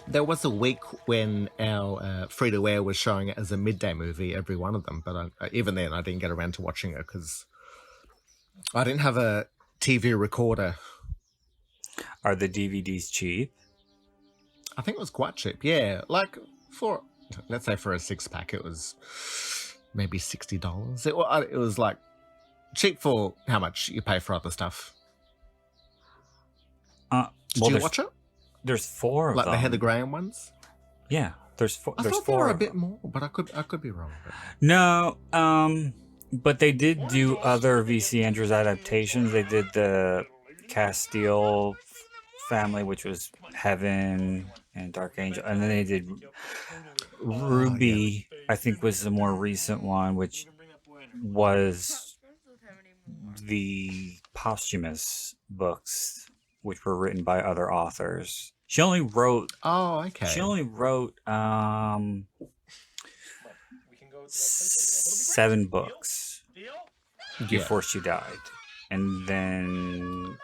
There was a week when our free-to-air was showing it as a midday movie, every one of them, but even then I didn't get around to watching it because I didn't have a TV recorder. Are the DVDs cheap? I think it was quite cheap, yeah. Like, let's say for a 6-pack, it was maybe $60. It was like cheap for how much you pay for other stuff. Did you watch it? There's 4 of like them. the Heather Graham ones? Yeah, there's 4. I There's thought 4 there were a of bit them. more, but I could be wrong. No, but they did do other V.C. Andrews adaptations. They did the Castile family, which was Heaven and Dark Angel, and then they did Ruby. I think was the more recent one, which was the posthumous books, which were written by other authors. She only wrote. Oh, okay. She only wrote 7 books before she died, and then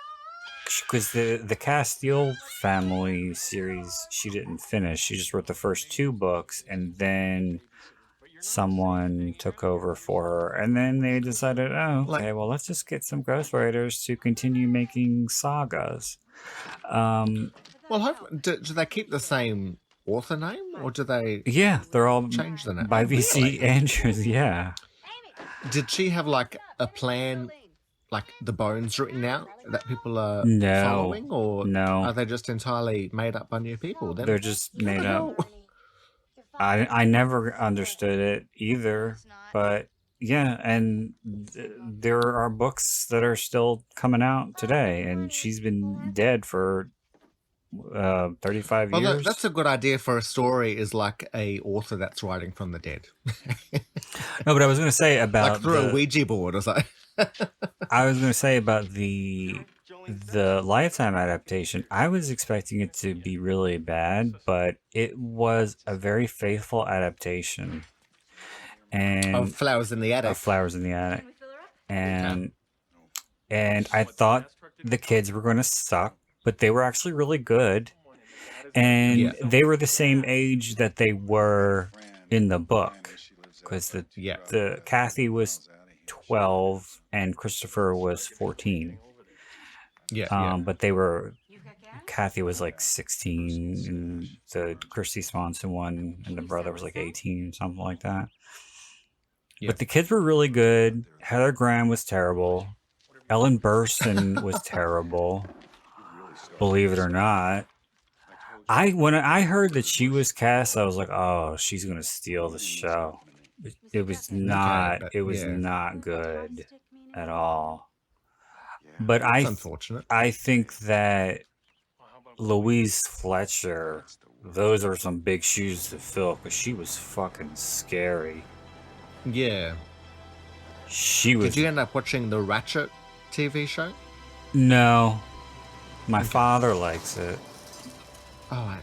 because the Castile family series she didn't finish. She just wrote the first 2 books, and then someone took over for her, and then they decided, oh, okay, well, let's just get some ghostwriters to continue making sagas. Well, do they keep the same author name, or do they? Yeah, they're all change the name by V.C. Really? Andrews. Yeah. Did she have like a plan, like the bones written out that people are No. following, or No. are they just entirely made up by new people? Then They're just made up. hell? I never understood it either, but yeah, and there are books that are still coming out today, and she's been dead for 35 Well, years. that's a good idea for a story. Is like a author that's writing from the dead, No, but I was going to say about like through a Ouija board or something. I was going to say about the Lifetime adaptation. I was expecting it to be really bad, but it was a very faithful adaptation. And Of Flowers in the Attic. of Flowers in the Attic. And I thought the kids were going to suck, but they were actually really good. And Yeah. they were the same age that they were in the book. Because the Kathy was 12 and Christopher was 14. But Kathy was like 16, and the Christy Swanson one and the brother was like 18, something like that. Yeah. But the kids were really good. Heather Graham was terrible. Ellen Burstyn was terrible. Believe it or not. When I heard that she was cast, I was like, oh, she's gonna steal the show. It was not. It was not good at all. But That's unfortunate. I think that Louise Fletcher, those are some big shoes to fill, because she was fucking scary. Yeah. She was. Did you end up watching the Ratchet TV show? No. My father likes it. Oh,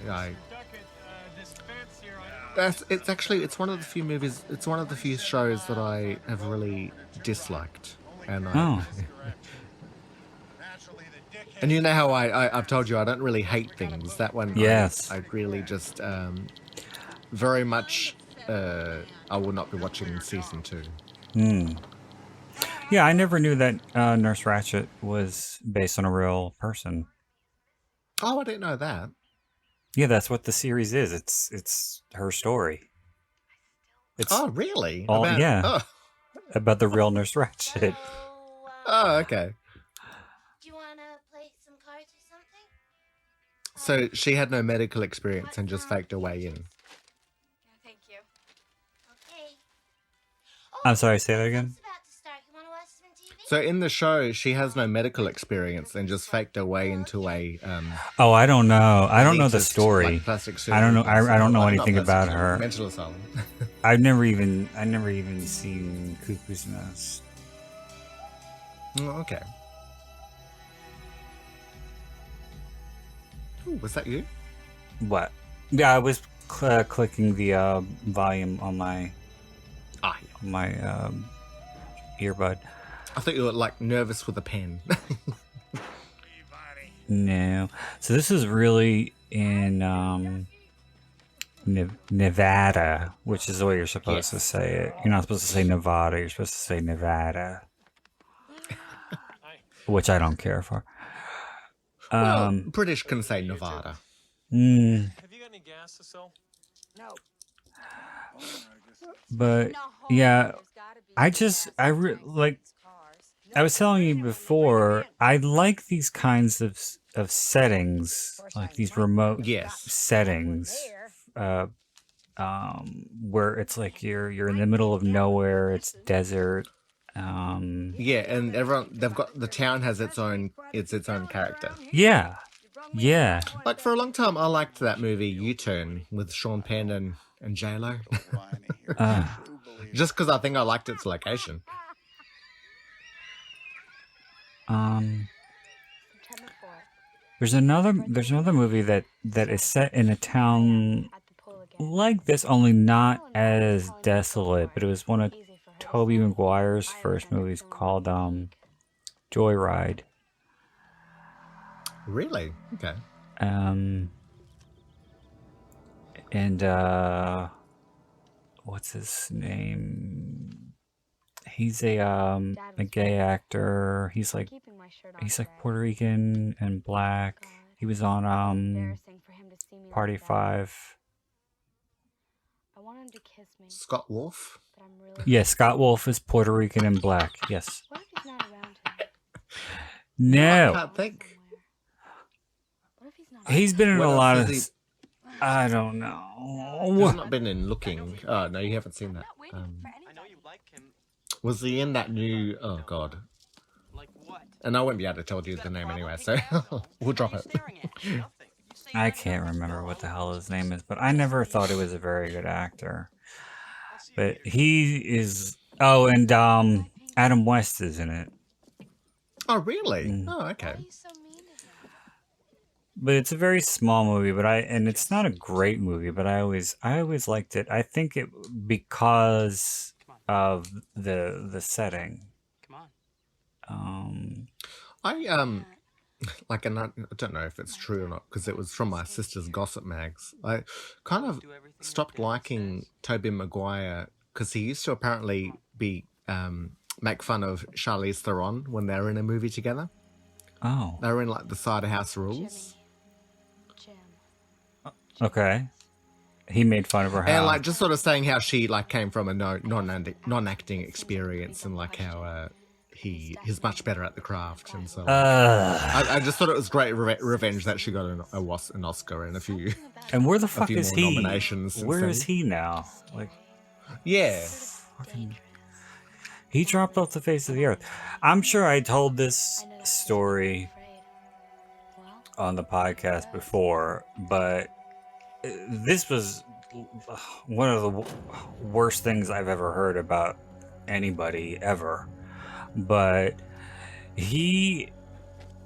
it's one of the few movies. It's one of the few shows that I have really disliked. And and you know how I've told you I don't really hate things. That one, yes, I really just very much. I will not be watching season 2. Yeah, I never knew that Nurse Ratched was based on a real person. Oh, I didn't know that. Yeah, that's what the series is. It's her story. It's Oh, really? all About yeah about the real Nurse Ratched. oh, okay. Do you want to play some cards or something? So she had no medical experience and just faked her way in. Yeah, thank you. Okay. I'm sorry, say that again? It's about to start. You want to watch some TV? So in the show, she has no medical experience and just faked her way into a Oh, I don't know. I don't know the elitist, story. like, plastic I don't know. surgery I don't know asylum. Not anything plastic about surgery, her. Mental asylum. I never even seen Cuckoo's Nest. Oh, okay. Ooh, was that you? What? Yeah, I was clicking the volume on my Ah, yeah. earbud. I thought you were like nervous with a pen. No. So this is really in Nevada, which is the way you're supposed to say it. You're not supposed to say Nevada. You're supposed to say Nevada, which I don't care for. Well, British can say Nevada. Have you got any gas to sell? But yeah, like I was telling you before, I like these kinds of settings, like these remote Yes. settings, where it's like you're in the middle of nowhere, it's desert. Yeah, and the town has its own character. Yeah. Like for a long time, I liked that movie U-Turn with Sean Penn and J-Lo. Just because I think I liked its location. There's another movie that is set in a town like this, only not as desolate, but it was one of Tobey Maguire's first movies called Joyride. Really? Okay. And what's his name? He's a gay actor. He's like Puerto Rican and black. He was on Party 5. I want him to kiss me, Scott Wolf? but I'm really. Yeah, Scott Wolf is Puerto Rican and black. Yes. What if he's not around him? I No. can't think. What if he's not? He's been in What a else lot has of. he- I don't know. He's not been in Looking. Oh, no, you haven't seen that. I know you like him. Was he in that new... Oh, God. Like what? And I won't be able to tell you the name anyway, so we'll drop it. I can't remember what the hell his name is, but I never thought he was a very good actor. But he is. Oh, and Adam West is in it. Oh, really? Oh, okay. But it's a very small movie. And it's not a great movie, but I always liked it. I think it because of the setting. Come on. Like, and I don't know if it's true or not, because it was from my sister's gossip mags. I kind of stopped liking Tobey Maguire, because he used to apparently be make fun of Charlize Theron when they were in a movie together. Oh, They were in, like, the Cider House Rules. Jim. okay. He made fun of her. And, like, just sort of saying how she, like, came from a non-acting experience, and, like, how he's much better at the craft, and so I just thought it was great revenge that she got an Oscar and a few And where the fuck few is more he? nominations since Where then. is he now? Like, Yeah. fucking, he dropped off the face of the earth. I'm sure I told this story on the podcast before, but this was one of the worst things I've ever heard about anybody ever. But he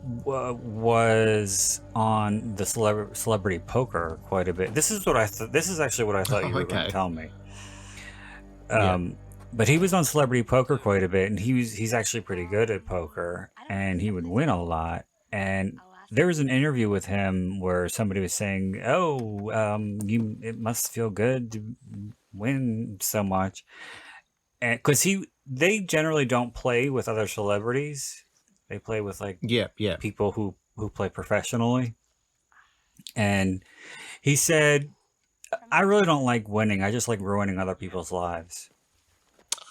was on the celebrity poker quite a bit. This is what this is actually what I thought you were going to tell me. But he was on celebrity poker quite a bit, and he's actually pretty good at poker, and he would win a lot. And there was an interview with him where somebody was saying, "Oh, it must feel good to win so much," and because they generally don't play with other celebrities. They play with like Yeah, people who play professionally. And he said, I really don't like winning. I just like ruining other people's lives.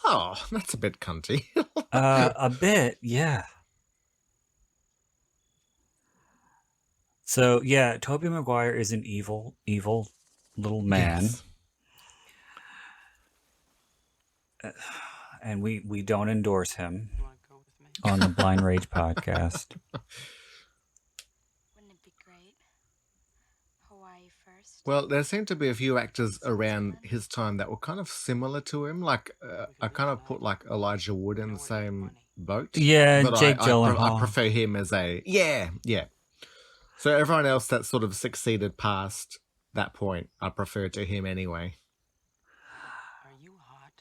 Oh, that's a bit cunty. A bit, yeah. So yeah, Tobey Maguire is an evil little man. Yes. And we don't endorse him on the Blind Rage podcast. Wouldn't it be great? Hawaii first. Well, there seem to be a few actors around his time that were kind of similar to him. Like, I kind of put like Elijah Wood in the same boat. Yeah, but Jake Gyllenhaal. I prefer him as a yeah. So everyone else that sort of succeeded past that point, I prefer to him anyway. Are you hot?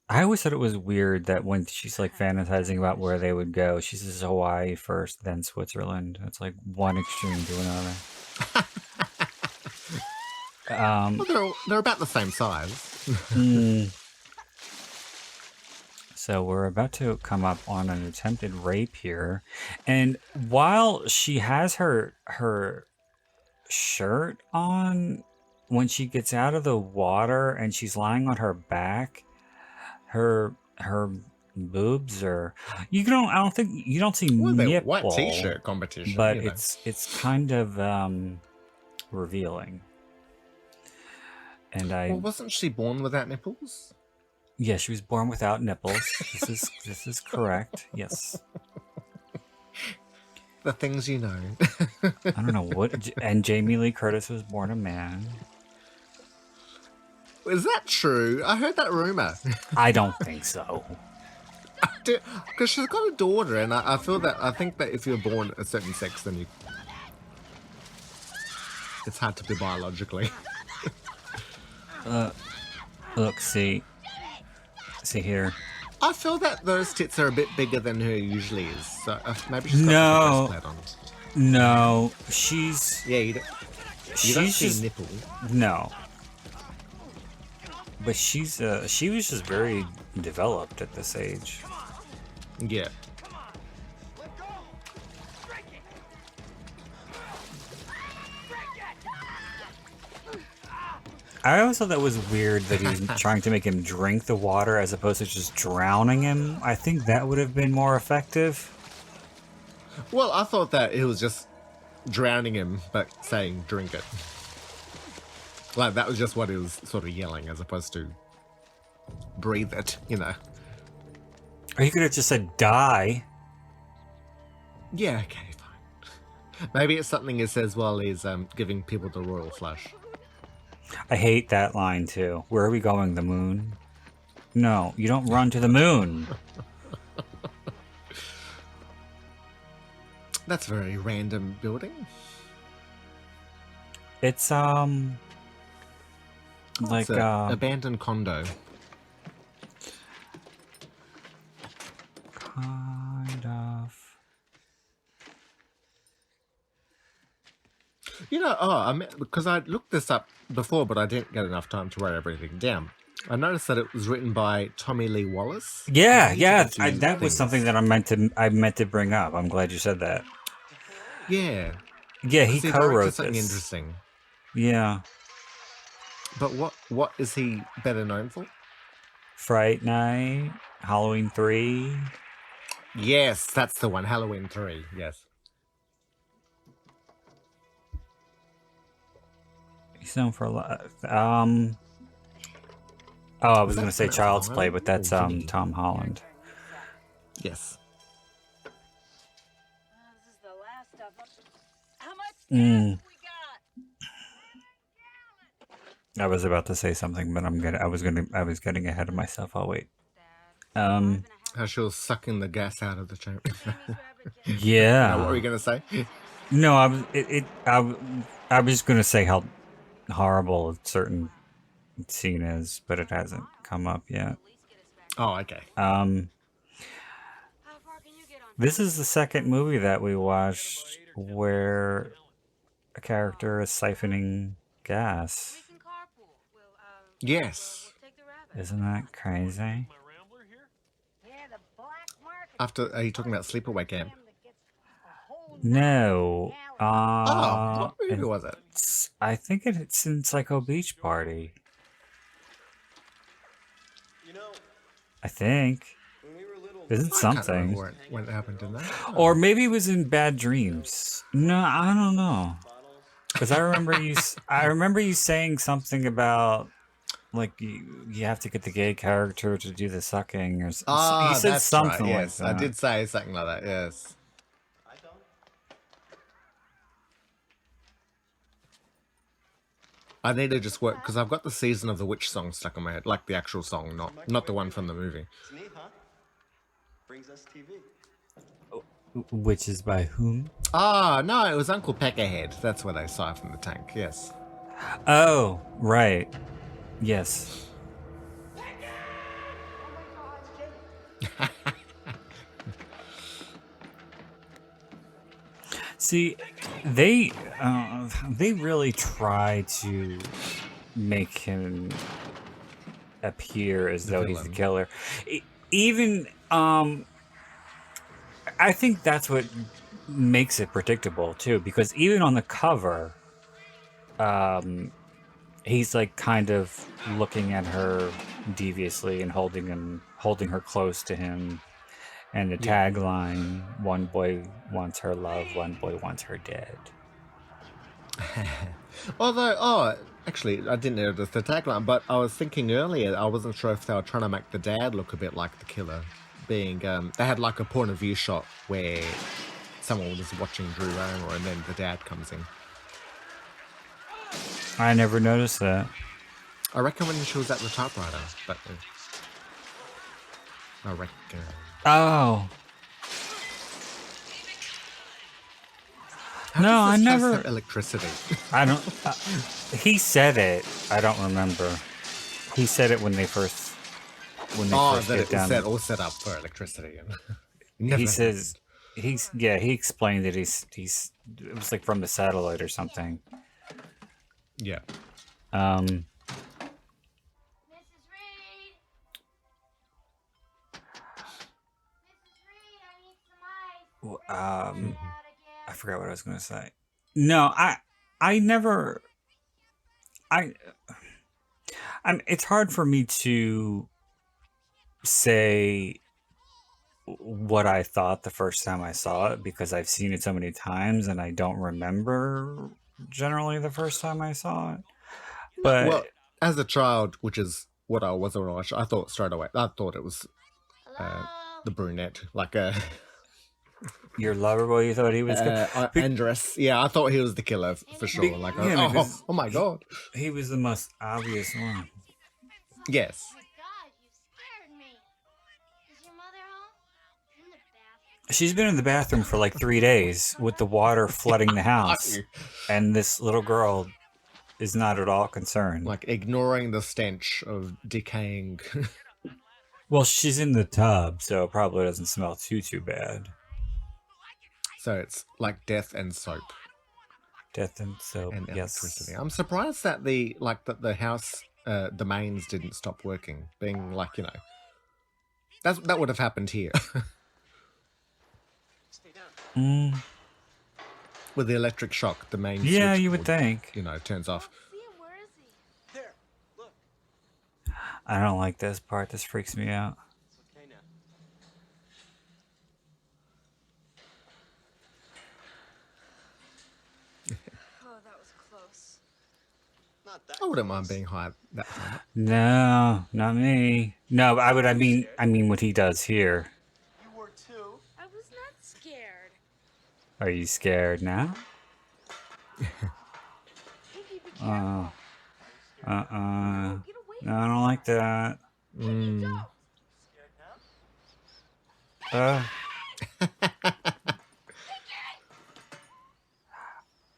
I always thought it was weird that when she's like fantasizing about where they would go, she says Hawaii first, then Switzerland. It's like one extreme to another. Well, they're about the same size. So we're about to come up on an attempted rape here, and while she has her shirt on, when she gets out of the water and she's lying on her back, her boobs are I don't think you don't see Well, they're nipple, white t-shirt competition, but you know. it's kind of revealing. And Well, wasn't she born without nipples? yeah, she was born without nipples. This is correct. Yes. The things you know. I don't know what. And Jamie Lee Curtis was born a man. Is that true? I heard that rumor. I don't think so. Because she's got a daughter, and I think that if you're born a certain sex, then it's hard to be biologically. Look, see here. I feel that those tits are a bit bigger than her usually is. So maybe she's got No. like a breastplate on. No, she's Yeah, you don't she's see just nipple. no. But she was just very developed at this age. Yeah. I always thought that was weird that he was trying to make him drink the water as opposed to just drowning him. I think that would have been more effective. Well, I thought that it was just drowning him, but saying drink it. Like, that was just what he was sort of yelling, as opposed to breathe it, you know. Or he could have just said die. Yeah, okay, fine. Maybe it's something he says while he's giving people the royal flush. I hate that line too. Where are we going? The moon? No, you don't run to the moon. That's a very random building. It's like It's a abandoned condo. Kind of. You know, because I looked this up before, but I didn't get enough time to write everything down. I noticed that it was written by Tommy Lee Wallace. Yeah, He yeah. did a few That was things. something that I meant to bring up. I'm glad you said that. Yeah. Yeah, he See, directed co-wrote something this. interesting. Yeah. But what is he better known for? Fright Night, Halloween 3. Yes, that's the one. Halloween 3. Yes. He's known for a lot. Oh, I was that going to say Matt Child's Frewer Play, but that's or Vinny? Tom Holland. Yes. This is the last of them. How much Mm. gas we got? I was about to say something, but I was getting ahead of myself. I'll wait. How she was sucking the gas out of the chamber. Yeah. What were you going to say? No, I was going to say how horrible a certain scene is, but it hasn't come up yet. Oh, okay. How far can you get on? This is the second movie that we watched where a character is siphoning gas. We can carpool. We'll Yes. take the rabbit. Isn't that crazy? My Rambler here? After, are you talking about Sleepaway Camp? No. Oh, what movie was it? I think it's in Psycho Beach Party. You know, I think. when we were little, Isn't I can't something? remember when it happened in that. Or maybe it was in Bad Dreams. No, I don't know. bottles. Because I remember I remember you saying something about like you have to get the gay character to do the sucking, or you said That's something right. like Yes, that. I did say something like that. Yes. I don't. I need to just work because I've got the Season of the Witch song stuck in my head, like the actual song, not the one from the movie. It's neat, huh? Brings us TV. Which is by whom? Ah, no, it was Uncle Peckerhead. That's where they saw from the tank. Yes. Oh, right. Yes. See, they really try to make him appear as though he's the villain. killer. Even I think that's what makes it predictable too, because even on the cover, he's like kind of looking at her deviously and holding her close to him. And the tagline, one boy wants her love, one boy wants her dead. Although, actually, I didn't notice the tagline, but I was thinking earlier, I wasn't sure if they were trying to make the dad look a bit like the killer. Being, they had like a point of view shot where someone was watching Drew Barrymore and then the dad comes in. I never noticed that. I reckon when she was at the typewriter, but I reckon. Oh. How No, does I this house never. have electricity. I don't. He said it. I don't remember. He said it when they first. When they first that get it down. was all set up for electricity. He says he explained that he's it was like from the satellite or something. Yeah. Mrs. Reed! Mrs. Reed, I need some ice. I Out again. forgot what I was going to say. No, I never. It's hard for me to say what I thought the first time I saw it because I've seen it so many times and I don't remember generally the first time I saw it. But Well, as a child, which is what I was when I thought straight away. I thought it was Hello? the brunette, like your lover boy, you thought he was good. Andras. Yeah, I thought he was the killer for sure. Like, yeah, because- oh my god. He was the most obvious one. Yes. Oh my God, you scared me. Is your mother home? In the bathroom. She's been in the bathroom for like 3 days with the water flooding the house. And this little girl is not at all concerned. Like ignoring the stench of decaying. Well, she's in the tub, so it probably doesn't smell too bad. So it's like death and soap Death and soap, and yes. electricity. I'm surprised that the house the mains didn't stop working. Being like, that would have happened here. Stay down. With the electric shock, the main Yeah, switch you would think. turns off. See him, where is he? There. Look. I don't like this part. This freaks me out. It's okay now. Oh, that was close. Not that. I wouldn't mind being high that time. No, not me. No, I mean what he does here. You were too. I was not scared. Are you scared now? Pinky, be careful. No, Get away I don't like that. from me. Go. Uh,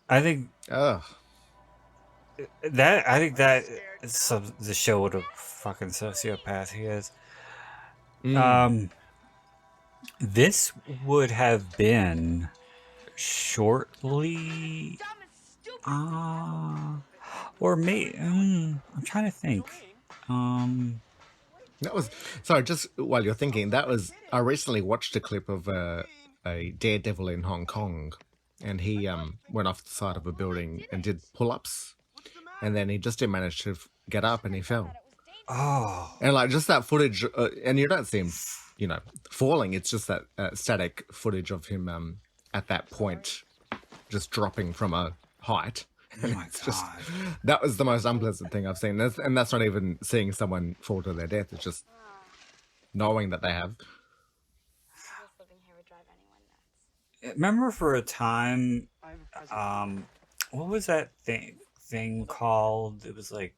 I think Ugh. that the show what a fucking sociopath he is. This would have been shortly, or maybe I'm trying to think. That was sorry. Just while you're thinking, I recently watched a clip of a daredevil in Hong Kong, and he went off the side of a building and did pull-ups, and then he just didn't manage to get up, and he fell. Oh. And like just that footage, and you don't see him, falling. It's just that static footage of him at that point, just dropping from a height. Oh my Just, God. that was the most unpleasant thing I've seen. And that's not even seeing someone fall to their death. It's just knowing that they have. Remember for a time, what was that thing called? It was like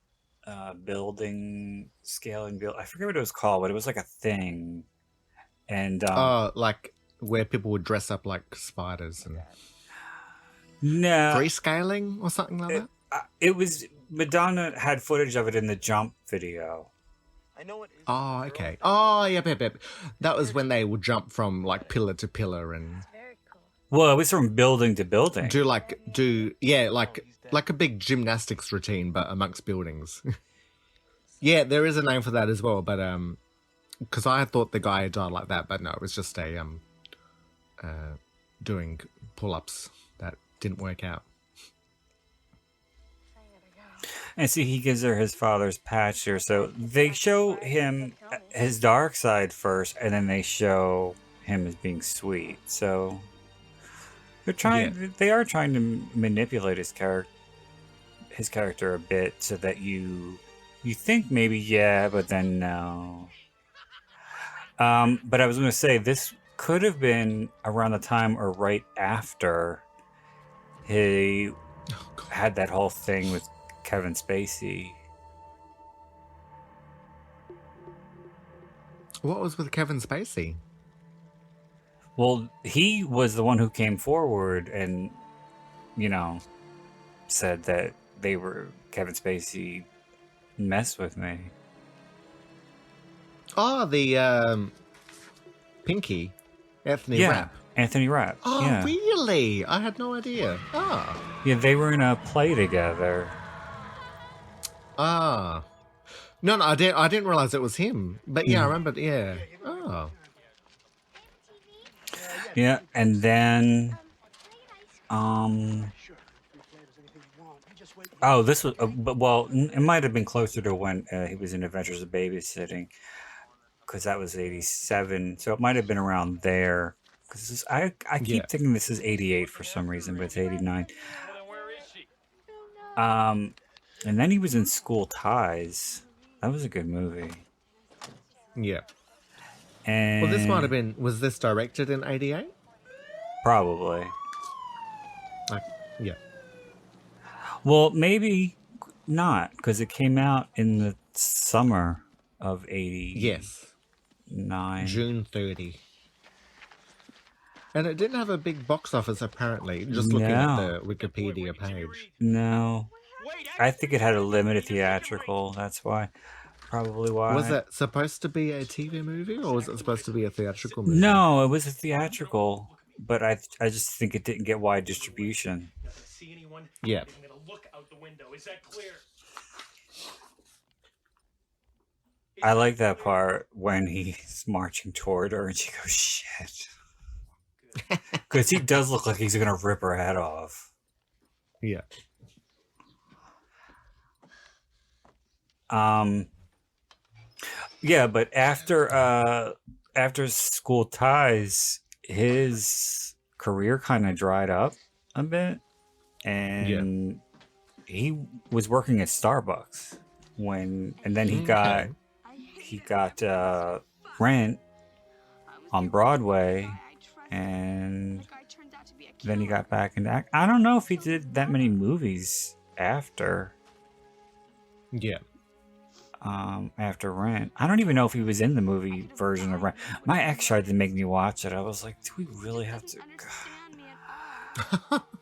building, scaling, build. I forget what it was called, but it was like a thing. And Like where people would dress up like spiders and no, free scaling or something like that. It was Madonna had footage of it in the Jump video. I know it is. Oh, okay. Oh, yeah. That was when they would jump from like pillar to pillar and Well, it was from building to building. do like a big gymnastics routine, but amongst buildings. Yeah, there is a name for that as well, but because I thought the guy had died like that, but no, it was just a doing pull-ups that didn't work out. And see, he gives her his father's patch here. So they show him his dark side first, and then they show him as being sweet. So they're trying. They are trying to manipulate his character a bit, so that you think maybe but then no. But I was going to say this could have been around the time or right after he had that whole thing with Kevin Spacey. What was with Kevin Spacey? Well, he was the one who came forward and, said that Kevin Spacey messed with me. Oh, the Pinky, Anthony Rapp. Anthony Rapp. Oh, yeah. Really? I had no idea. Ah. Yeah, they were in a play together. Ah. No, I didn't realize it was him. But yeah, I remember. Yeah. Oh. Yeah, and then, this was, it might have been closer to when he was in Adventures of Babysitting, because that was 87, so it might have been around there, because I keep thinking this is 88 for some reason, but it's 89. And then he was in School Ties. That was a good movie. Yeah. And Well, this might have been. Was this directed in 88? probably. Yeah. Well, maybe not, because it came out in the summer of 89. Yes. June 30. And it didn't have a big box office, apparently. Just looking at the Wikipedia page. No. I think it had a limited theatrical. That's why. Probably why. Was it supposed to be a TV movie, or was it supposed to be a theatrical movie? No, it was a theatrical, but I just think it didn't get wide distribution. Yeah. Look out the window. Is that clear? I like that part when he's marching toward her and she goes, shit. Because he does look like he's going to rip her head off. Yeah. Yeah, but after School Ties, his career kind of dried up a bit, and he was working at Starbucks and then he got Rent on Broadway, and then he got back into act. I don't know if he did that many movies after. Yeah. After Rent. I don't even know if he was in the movie version of Rent. My ex tried to make me watch it. I was like, do we really have to?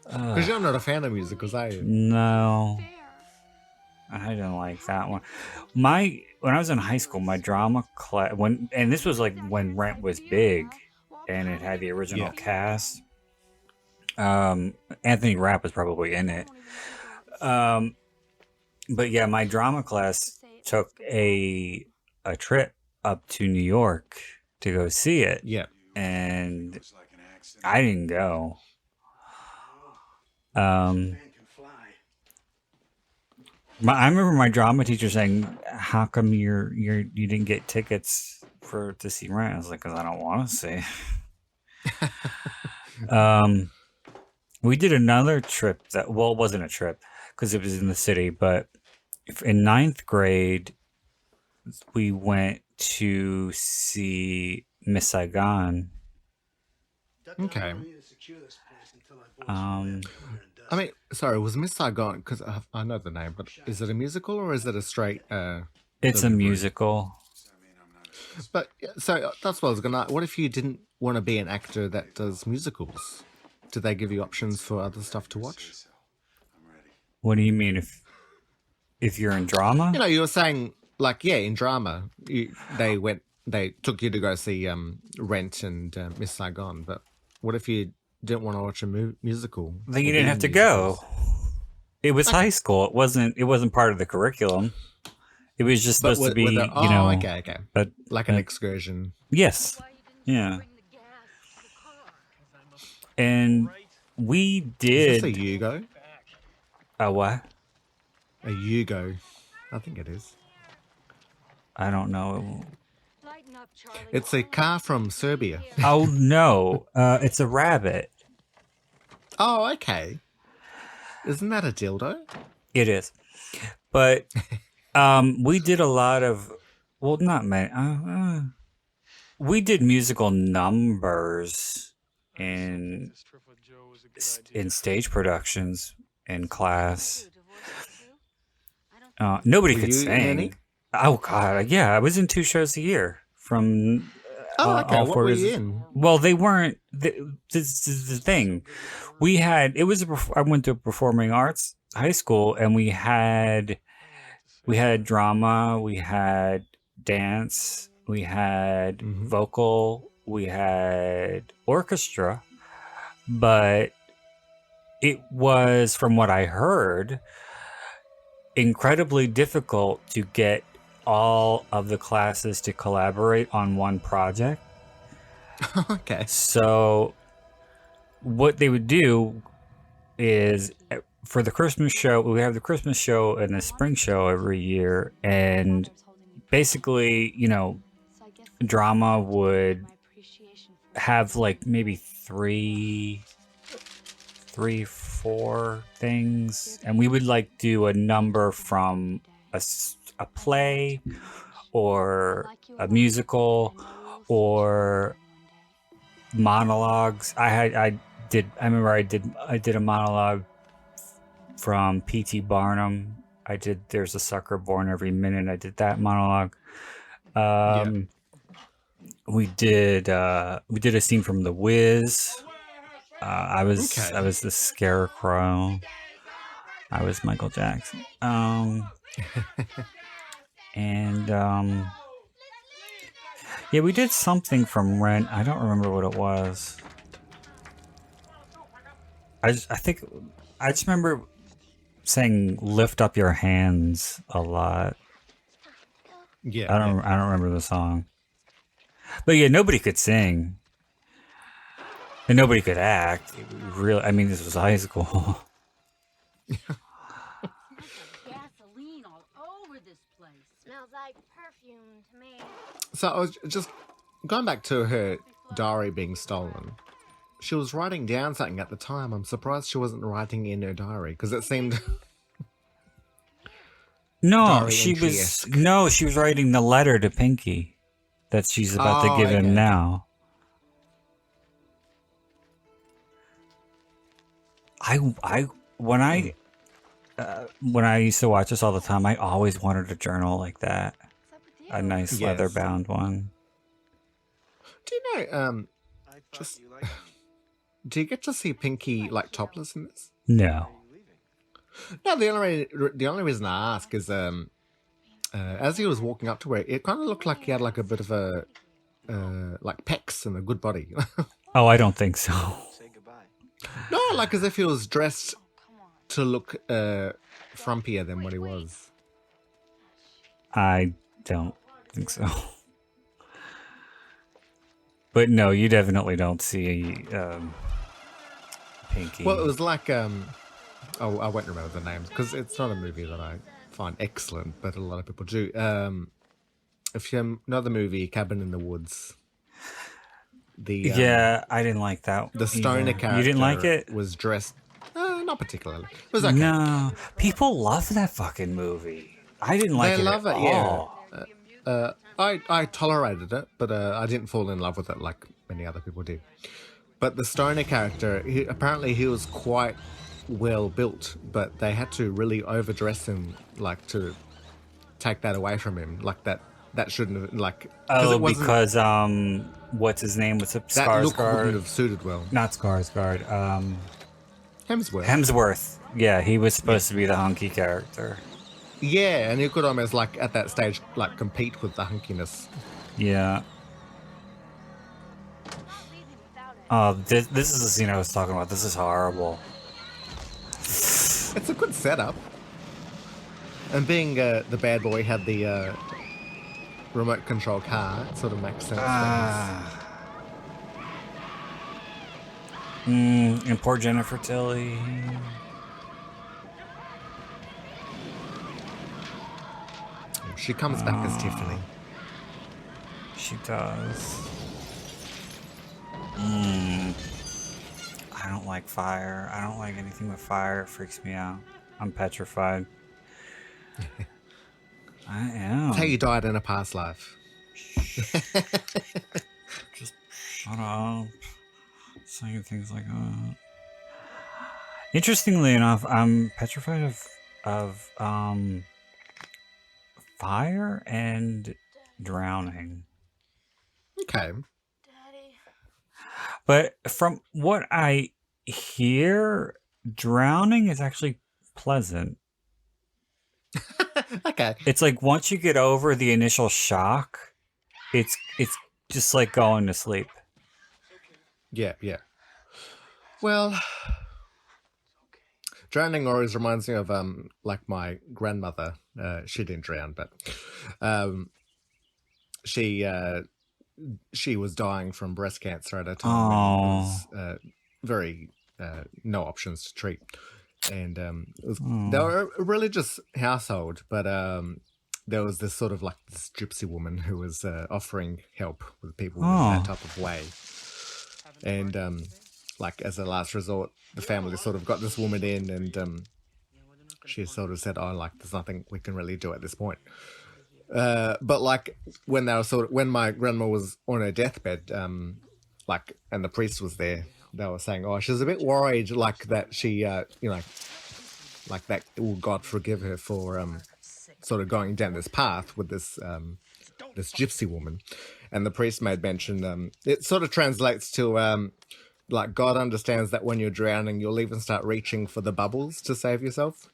Because you're not a fan of musicals, are you? No. I didn't like that one. When I was in high school, my drama class, and this was like when Rent was big and it had the original cast. Anthony Rapp was probably in it. But yeah, my drama class took a trip up to New York to go see it. Yeah. And I didn't go. I remember my drama teacher saying, "How come you didn't get tickets to see Rent?" I was like, "Because I don't want to see." We did another trip it wasn't a trip because it was in the city, but in 9th grade, we went to see Miss Saigon. Okay. I mean, sorry, was Miss Saigon, because I know the name, but is it a musical or is it a straight... It's a musical. But, so that's what I was going to... What if you didn't want to be an actor that does musicals? Do they give you options for other stuff to watch? What do you mean if you're in drama? You know, you were saying, like, yeah, in drama, they took you to go see Rent and Miss Saigon, but what if you didn't want to watch a musical? Then you didn't have to go. It was high school. It wasn't part of the curriculum. It was just supposed to be, okay. But like an excursion. Yes. Yeah. And we did. Is this a Yugo? A what? A Yugo. I think it is. I don't know. It's a car from Serbia. Oh no, it's a rabbit. Oh, okay. Isn't that a dildo? It is, but we did a lot of. Well, not many. We did musical numbers in stage productions in class. Nobody could sing. Oh God, yeah, I was in 2 shows a year from. Okay. All what 4 were years. you in? Well, they weren't. This is the thing. We had. It was. I went to a performing arts high school, and we had drama, we had dance, we had vocal, we had orchestra, but it was, from what I heard, incredibly difficult to get all of the classes to collaborate on one project. Okay. So what they would do is, for the Christmas show, we have the Christmas show and the spring show every year, and basically, drama would have like maybe 3, 4 things, and we would like do a number from a play or a musical or monologues. I remember I did a monologue from P.T. Barnum. There's a Sucker Born Every Minute. I did that monologue. We did a scene from The Wiz. I was the Scarecrow. I was Michael Jackson. Yeah, we did something from Rent. I don't remember what it was. I just remember saying "Lift Up Your Hands" a lot. Yeah. I don't remember the song. But yeah, nobody could sing. And nobody could act. Really, I mean, this was high school. Gasoline all over this place. Smells like perfume to me. So I was just going back to her diary being stolen. She was writing down something at the time. I'm surprised she wasn't writing in her diary, because it seemed... No, she was writing the letter to Pinky that she's about to give him now. When I used to watch this all the time, I always wanted a journal like that. A nice leather-bound one. Do you know, do you get to see Pinky, like, topless in this? No. No, the only reason I ask is, as he was walking up to her, it kind of looked like he had, like, a bit of a, like, pecs and a good body. Oh, I don't think so. No, like as if he was dressed to look frumpier than what he was. I don't think so. But no, you definitely don't see Pinky. Well, it was like I won't remember the names because it's not a movie that I find excellent, but a lot of people do. If you know the movie Cabin in the Woods, yeah, I didn't like that. The stoner character. You didn't like it? Was dressed not particularly. It was okay. No, people love that fucking movie. I didn't like it. They love it. Yeah. I tolerated it, but I didn't fall in love with it like many other people did. But the stoner character, apparently he was quite well built, but they had to really overdress him, like to take that away from him, like that shouldn't have like. Because what's his name? What's up? That look wouldn't have suited well. Not Skarsgård. Hemsworth. Yeah, he was supposed to be the hunky character. Yeah, and he could almost like at that stage like compete with the hunkiness. Yeah. Oh, this is the scene I was talking about. This is horrible. It's a good setup. And being the bad boy had the remote control car, it sort of makes sense. And poor Jennifer Tilly. She comes back as Tiffany. She does. I don't like fire. I don't like anything with fire. It freaks me out. I'm petrified. I am. That's how you died in a past life. Just shut up. Saying things like that. Interestingly enough, I'm petrified of fire and drowning. Okay. But from what I hear, drowning is actually pleasant. Okay. It's like once you get over the initial shock, it's just like going to sleep. Yeah. Well, drowning always reminds me of like my grandmother. She didn't drown, but she was dying from breast cancer at a time when it was very no options to treat, and they were a religious household, but there was this sort of like this gypsy woman who was offering help with people in that type of way, and like as a last resort, the family sort of got this woman in, and she sort of said, "Oh, like there's nothing we can really do at this point." But like when my grandma was on her deathbed, like, and the priest was there, they were saying, "Oh, she's a bit worried, like that she, like that. Will God forgive her for sort of going down this path with this this gypsy woman?" And the priest made mention. It sort of translates to like God understands that when you're drowning, you'll even start reaching for the bubbles to save yourself.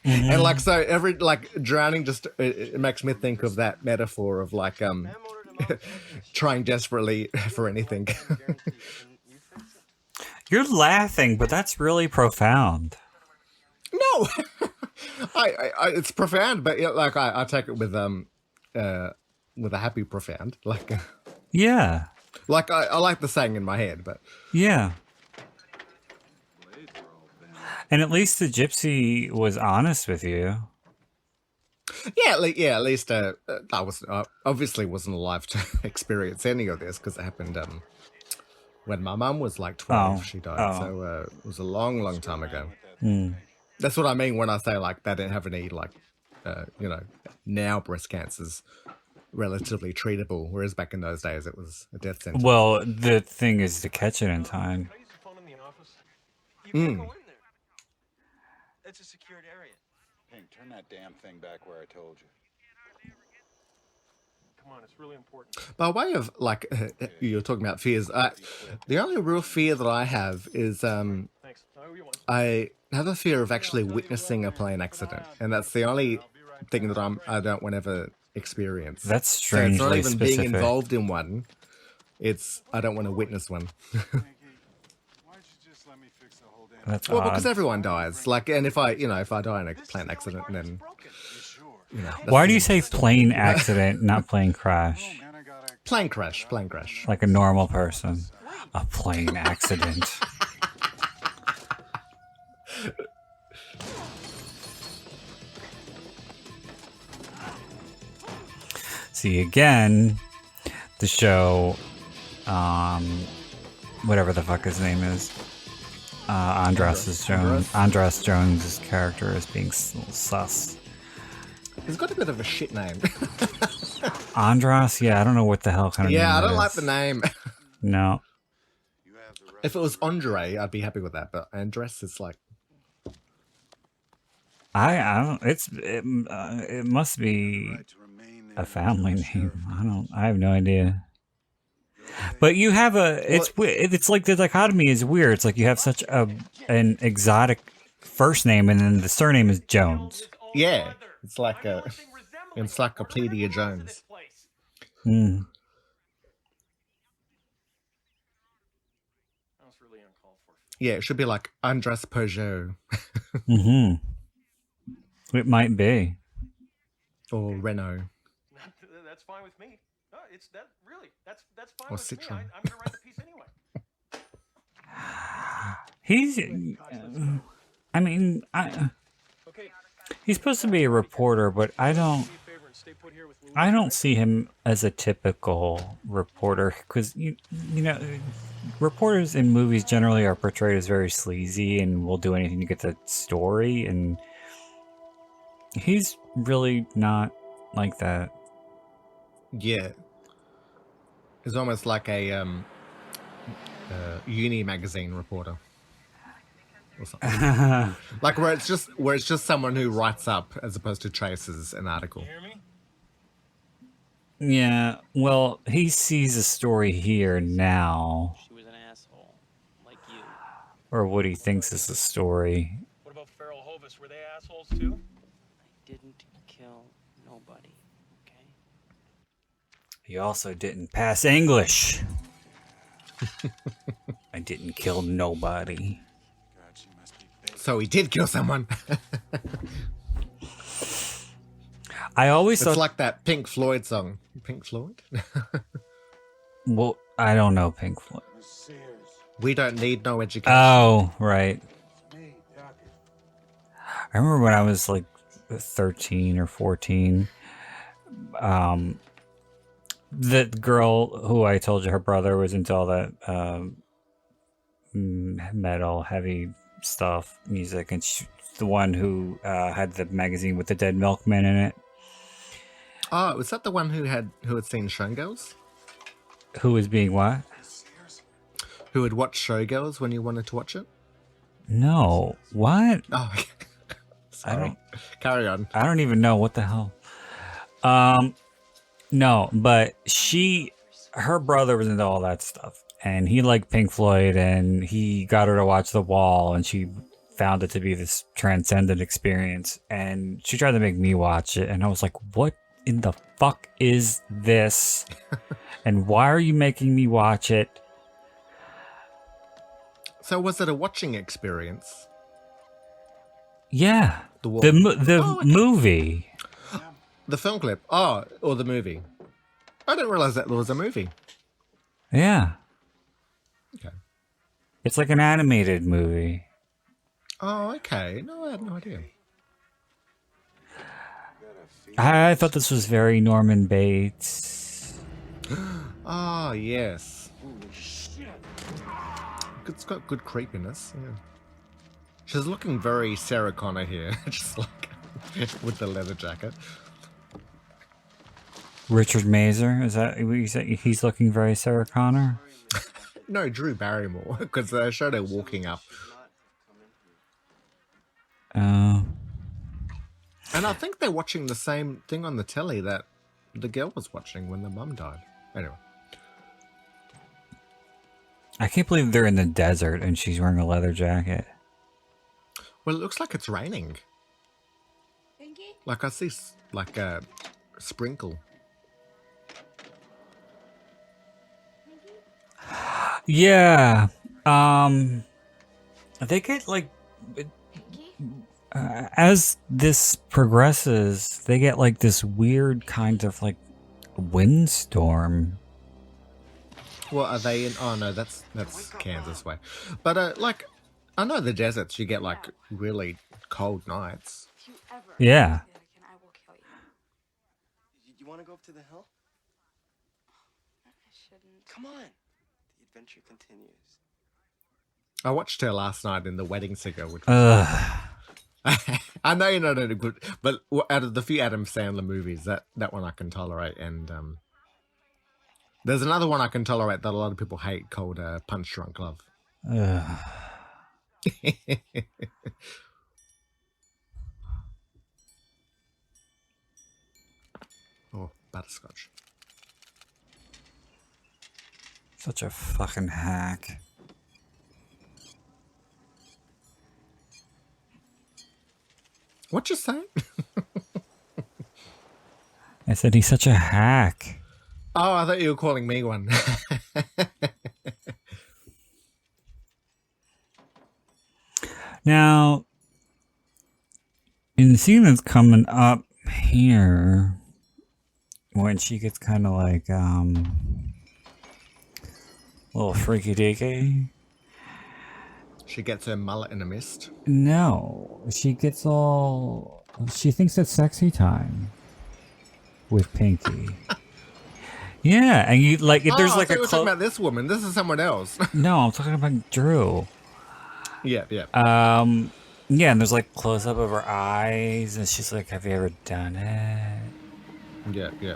And like, so every like drowning just it makes me think of that metaphor of like trying desperately for anything. You're laughing, but that's really profound. No, I it's profound, but like I take it with a happy profound, like yeah. Like I like the saying in my head, but yeah. And at least the gypsy was honest with you. Yeah, at least I was obviously wasn't alive to experience any of this because it happened when my mum was like 12. She died, so it was a long, long time ago. That's what I mean when I say like they didn't have any like now breast cancer's relatively treatable, whereas back in those days it was a death sentence. Well, the thing is to catch it in time. It's a secured area. Pink, turn that damn thing back where I told you. Come on, it's really important. By way of like you're talking about fears, the only real fear that I have is I have a fear of actually witnessing a plane accident, and that's the only thing that I don't want to ever experience. That's strangely so it's not even specific. being involved in one. It's I don't want to witness one. That's well, odd. because everyone dies. Like, and if I die in a plane accident, then why do you say plane accident, not plane crash? Plane crash, plane crash. Like a normal person. A plane accident. See, again, the show, whatever the fuck his name is, Andras Jones' character is being sus. He's got a bit of a shit name. Andras? Yeah, I don't know what the hell kind of name I don't that like is. the name. No. If it was Andre, I'd be happy with that, but Andras is like... I don't, it must be a family name. I have no idea. But you have it's like the dichotomy is weird. It's like you have such an exotic first name and then the surname is Jones. Yeah, it's like a Encyclopedia Jones. Hmm. Yeah, it should be like Andras Peugeot. Mm-hmm. It might be. Or Renault. That's fine with me. No, that's fine Or with Citroen. me. I'm gonna write the piece anyway. He's supposed to be a reporter, but I don't see him as a typical reporter because you know reporters in movies generally are portrayed as very sleazy and will do anything to get the story, and he's really not like that. Yeah. It's almost like a uni magazine reporter. Or something. Like where it's just someone who writes up as opposed to traces an article. Yeah, well, he sees a story here now. She was an asshole, like you. Or what he thinks is the story. What about Farrell Hovis? Were they assholes too? I didn't kill nobody, okay? He also didn't pass English. I didn't kill nobody. So he did kill someone. I always thought... It's like that Pink Floyd song. Pink Floyd? Well, I don't know Pink Floyd. We don't need no education. Oh, right. I remember when I was like 13 or 14, the girl who I told you her brother was into all that metal, heavy stuff, music, and she's the one who had the magazine with the dead milkman in it. Oh, was that the one who had seen Showgirls? Who was being what? Who had watched Showgirls when you wanted to watch it? No. What? Oh, sorry. Carry on. I don't even know what the hell. No, but her brother was into all that stuff, and he liked Pink Floyd, and he got her to watch The Wall, and she found it to be this transcendent experience, and she tried to make me watch it, and I was like, what in the fuck is this? And why are you making me watch it? So was it a watching experience? Yeah. The movie. The film clip. Oh, or the movie. I didn't realize that there was a movie. Yeah. Okay. It's like an animated movie. Oh, okay. No, I had no idea. I thought this was very Norman Bates. Ah, yes. It's got good creepiness. Yeah. She's looking very Sarah Connor here, just like with the leather jacket. Richard Masur, is that what you said? He's looking very Sarah Connor? No, Drew Barrymore, because they showed her walking up. Oh. And I think they're watching the same thing on the telly that the girl was watching when the mum died. Anyway. I can't believe they're in the desert and she's wearing a leather jacket. Well, it looks like it's raining. Like I see like a sprinkle. Yeah. They get like as this progresses, they get like this weird kind of like windstorm What are they in? Oh no, that's Kansas way. But like, I know the deserts. You get like really cold nights. Yeah. You want to go up to the hill? I shouldn't. Come on. The adventure continues. I watched her last night in The Wedding Singer, which Ugh. I know you're not in a good, but out of the few Adam Sandler movies, that one I can tolerate. And there's another one I can tolerate that a lot of people hate called Punch Drunk Love. Ugh. Oh, butterscotch. Such a fucking hack. What you say? I said he's such a hack. Oh, I thought you were calling me one. Now, in the scene that's coming up here, when she gets kind of like, a little freaky deaky. She gets her mullet in a mist. No, she gets all, she thinks it's sexy time with Pinky. Yeah, and you like, if there's like I thought you were talking about this woman. This is someone else. No, I'm talking about Drew. Yeah. Yeah, and there's like close up of her eyes, and she's like, "Have you ever done it?" Yeah.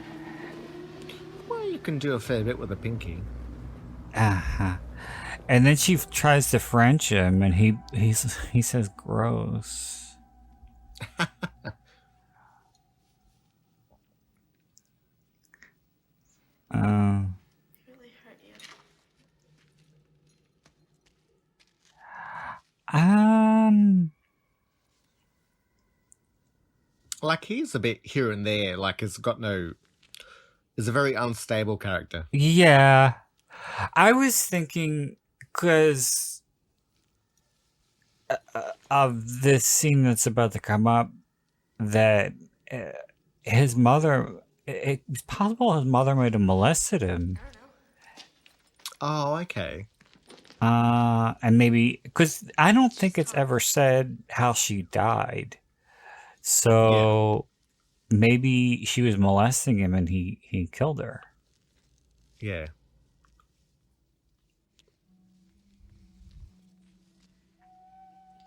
Well, you can do a fair bit with a pinky. Uh-huh. And then she tries to French him, and he says, "Gross." Really hurt you. Like, he's a bit here and there. Like, he's a very unstable character. Yeah. I was thinking, because of this scene that's about to come up, that his mother, it's possible his mother might have molested him. Oh, okay. And maybe, because I don't think it's ever said how she died. So maybe she was molesting him and he killed her. Yeah.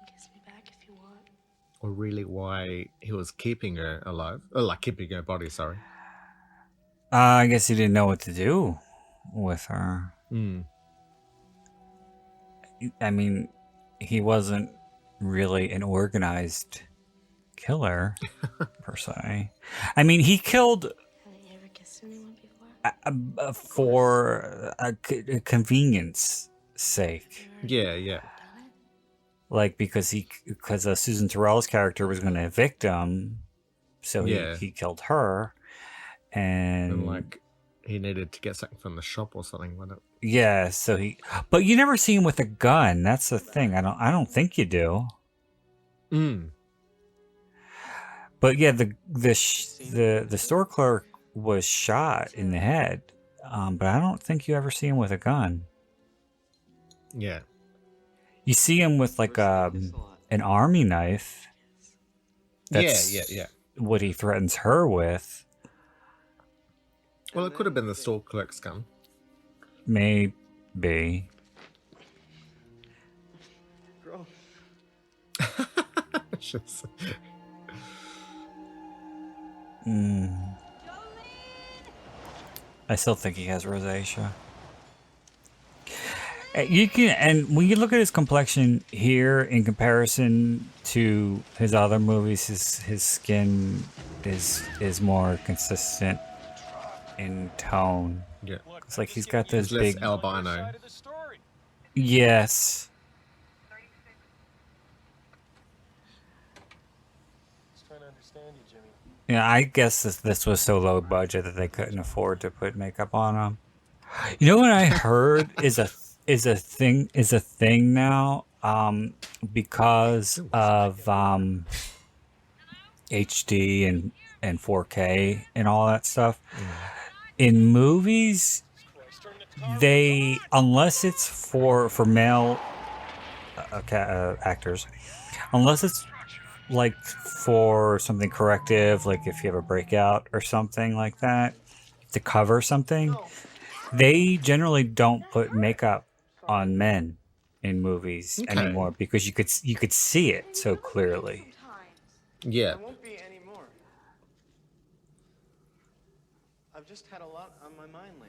Kiss me back if you want. Or really why he was keeping her alive. Oh, like keeping her body, sorry. I guess he didn't know what to do with her. I mean, he wasn't really an organized killer, per se. I mean, he killed Haven't you ever kissed anyone before? for a convenience sake. Yeah. Like, because Susan Tyrell's character was going to evict him, so he killed her, and like he needed to get something from the shop or something, wasn't it? Yeah, so but you never see him with a gun. That's the thing. I don't think you do. But yeah, the store clerk was shot in the head, but I don't think you ever see him with a gun. Yeah. You see him with like an army knife. That's Yeah. what he threatens her with. Well, it could have been the store clerk's gun. Maybe. Girl. I still think he has rosacea. You can, and when you look at his complexion here in comparison to his other movies, his skin is more consistent in tone. Yeah, it's like he's got this less big albino. Yes. Yeah, I guess this was so low budget that they couldn't afford to put makeup on him. You know what I heard is a thing now, because of HD and 4K and all that stuff. In movies, they, unless it's for male actors, unless it's like for something corrective, like if you have a breakout or something like that, to cover something, they generally don't put makeup on men in movies anymore because you could see it so clearly. Yeah. There won't be any more. I've just had a lot on my mind lately.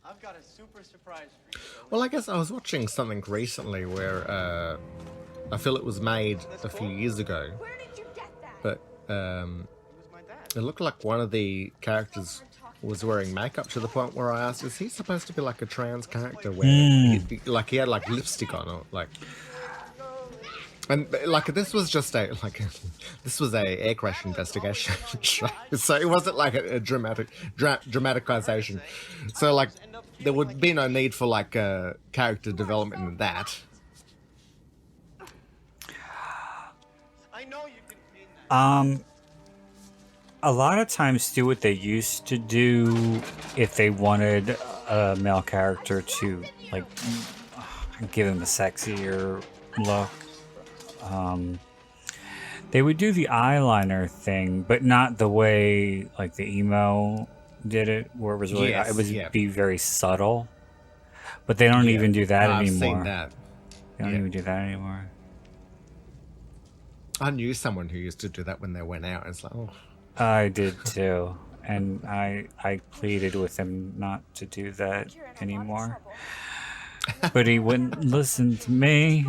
I've got a super surprise for you. Well, I guess I was watching something recently where I feel it was made a few years ago, but it looked like one of the characters was wearing makeup to the point where I asked, is he supposed to be like a trans character where he had like lipstick on or like... And like this was just a air crash investigation show, so it wasn't like a dramatization. So like there would be no need for like character development in that. I know you didn't mean that. A lot of times do what they used to do if they wanted a male character to like give him a sexier look. They would do the eyeliner thing, but not the way like the emo did it, where it was really be very subtle. But they don't even do that anymore. I've seen that. They don't even do that anymore. I knew someone who used to do that when they went out. It's like, oh. I did too, and I pleaded with him not to do that anymore. But he wouldn't listen to me.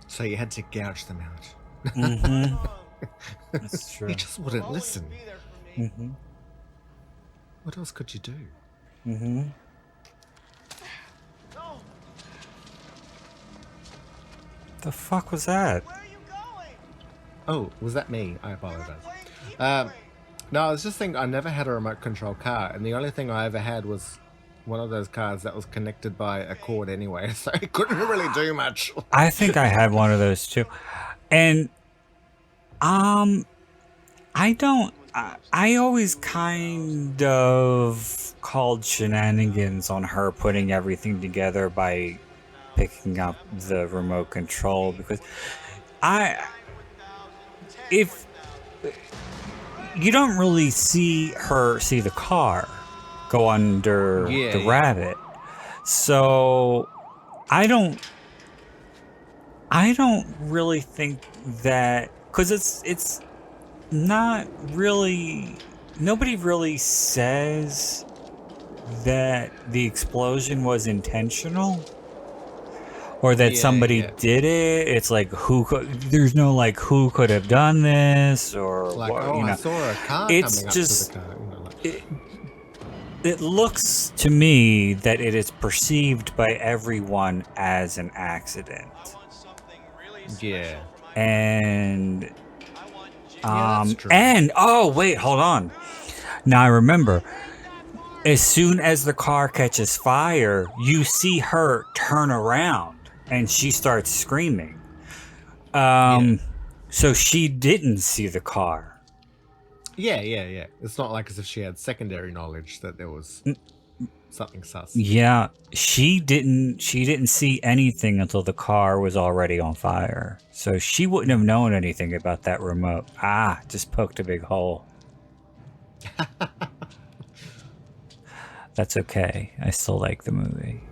So you had to gouge them out. Mm-hmm. That's true. He just wouldn't listen. Mm-hmm. What else could you do? Mm-hmm. The fuck was that? Oh, was that me? I apologize. No, I was just thinking I never had a remote control car, and the only thing I ever had was one of those cars that was connected by a cord anyway, so it couldn't really do much. I think I had one of those too. And I always kind of called shenanigans on her putting everything together by picking up the remote control, because if you don't really see the car go under the rabbit, so I don't really think that, because it's not really, nobody really says that the explosion was intentional or that somebody did it. It's like there's no like who could have done this, or like, what, I saw a car it's coming just up to the car. it looks to me that it is perceived by everyone as an accident. Yeah. And true. and oh wait, hold on. Now I remember. As soon as the car catches fire, you see her turn around and she starts screaming. So she didn't see the car. Yeah. It's not like as if she had secondary knowledge that there was something sus. Yeah, she didn't see anything until the car was already on fire. So she wouldn't have known anything about that remote. Just poked a big hole. That's okay. I still like the movie.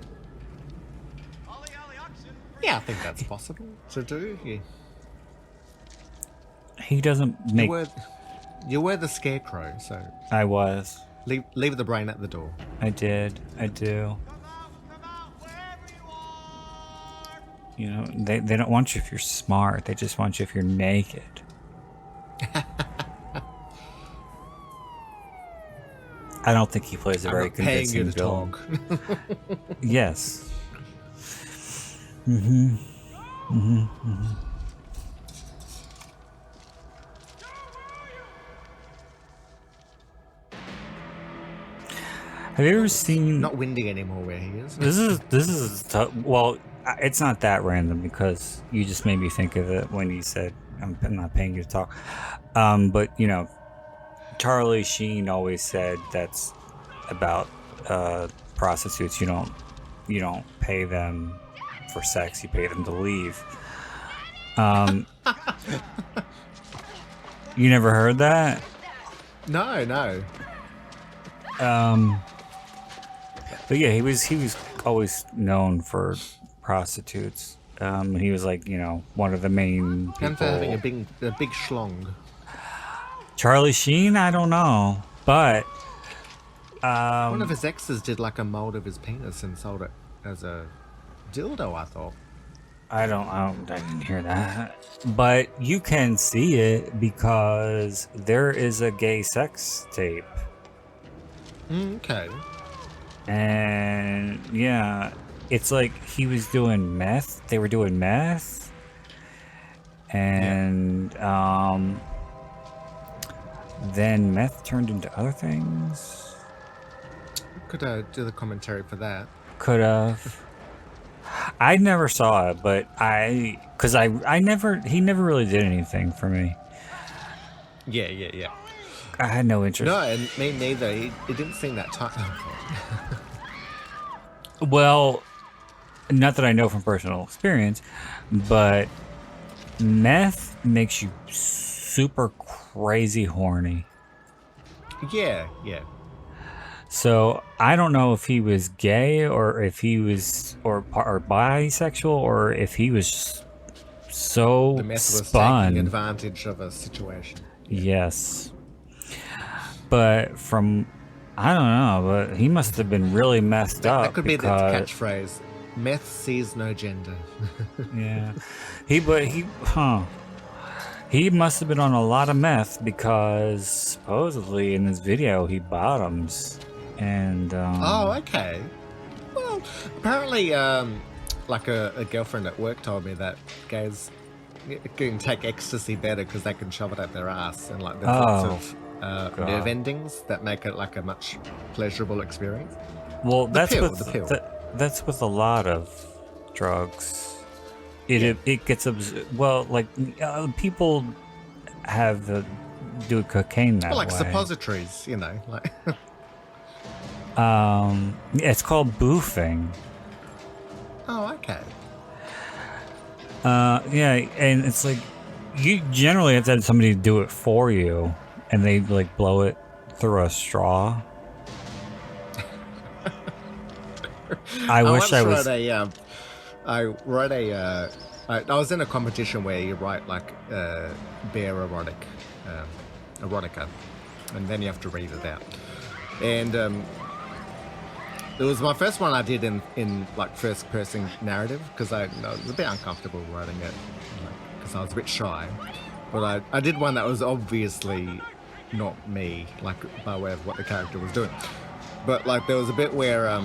Yeah, I think that's possible to do. Yeah. He doesn't make... You were the scarecrow, so... I was. Leave the brain at the door. I did. I do. You know, they don't want you if you're smart. They just want you if you're naked. I don't think he plays a very convincing villain. Yes. Mm-hmm. Mm-hmm. Mm-hmm. Have you ever seen? Not windy anymore where he is. This is well, it's not that random because you just made me think of it when you said I'm not paying you to talk. But you know, Charlie Sheen always said that's about prostitutes. You don't pay them for sex. You pay them to leave. You never heard that? No. But yeah, he was always known for prostitutes. He was like, you know, one of the main people. And for having a big schlong. Charlie Sheen, I don't know, but one of his exes did like a mold of his penis and sold it as a dildo, I thought. I didn't hear that. But you can see it because there is a gay sex tape. Okay. And yeah, it's like he was doing meth. They were doing meth. And then meth turned into other things. Could do the commentary for that. Could have. I never saw it, but he never really did anything for me. Yeah. I had no interest. No, and me neither. It didn't seem that time. Well, not that I know from personal experience, but meth makes you super crazy horny. Yeah. So I don't know if he was gay or if he was or bisexual or if he was so The meth was spun. taking advantage of a situation. Yes. But I don't know, but he must have been really messed up. That could be the catchphrase. Meth sees no gender. Yeah. He must have been on a lot of meth because supposedly in this video he bottoms. And oh, okay. Well, apparently, like a girlfriend at work told me that gays can take ecstasy better because they can shove it up their ass, and like there's lots of nerve endings that make it like a much pleasurable experience. Well, that's pill. That's with a lot of drugs. It gets well, like people have do cocaine that like way. Suppositories, you know, like. It's called boofing. Oh, okay. Yeah, and it's like you generally have to have somebody do it for you, and they like blow it through a straw. I wish I was. I was in a competition where you write like bare erotica, and then you have to read it out. And it was my first one I did in like first person narrative because I was a bit uncomfortable writing it because I was a bit shy. But I did one that was obviously not me, like by way of what the character was doing. But like there was a bit where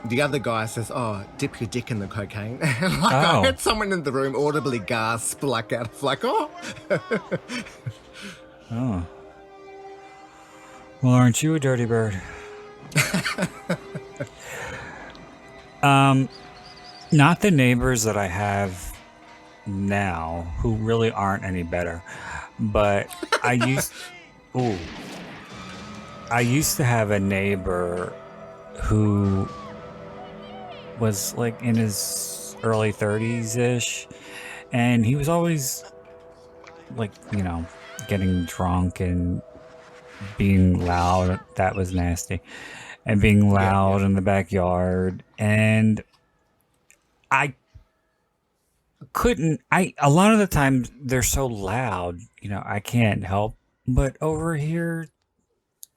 the other guy says, "Oh, dip your dick in the cocaine." I heard someone in the room audibly gasp like out of like, "Oh." Oh. Well, aren't you a dirty bird? Not the neighbors that I have now, who really aren't any better, but I used to have a neighbor who was like in his early 30s-ish, and he was always like, you know, getting drunk and being loud. That was nasty. And being loud in the backyard. And a lot of the time they're so loud, you know, I can't help but overhear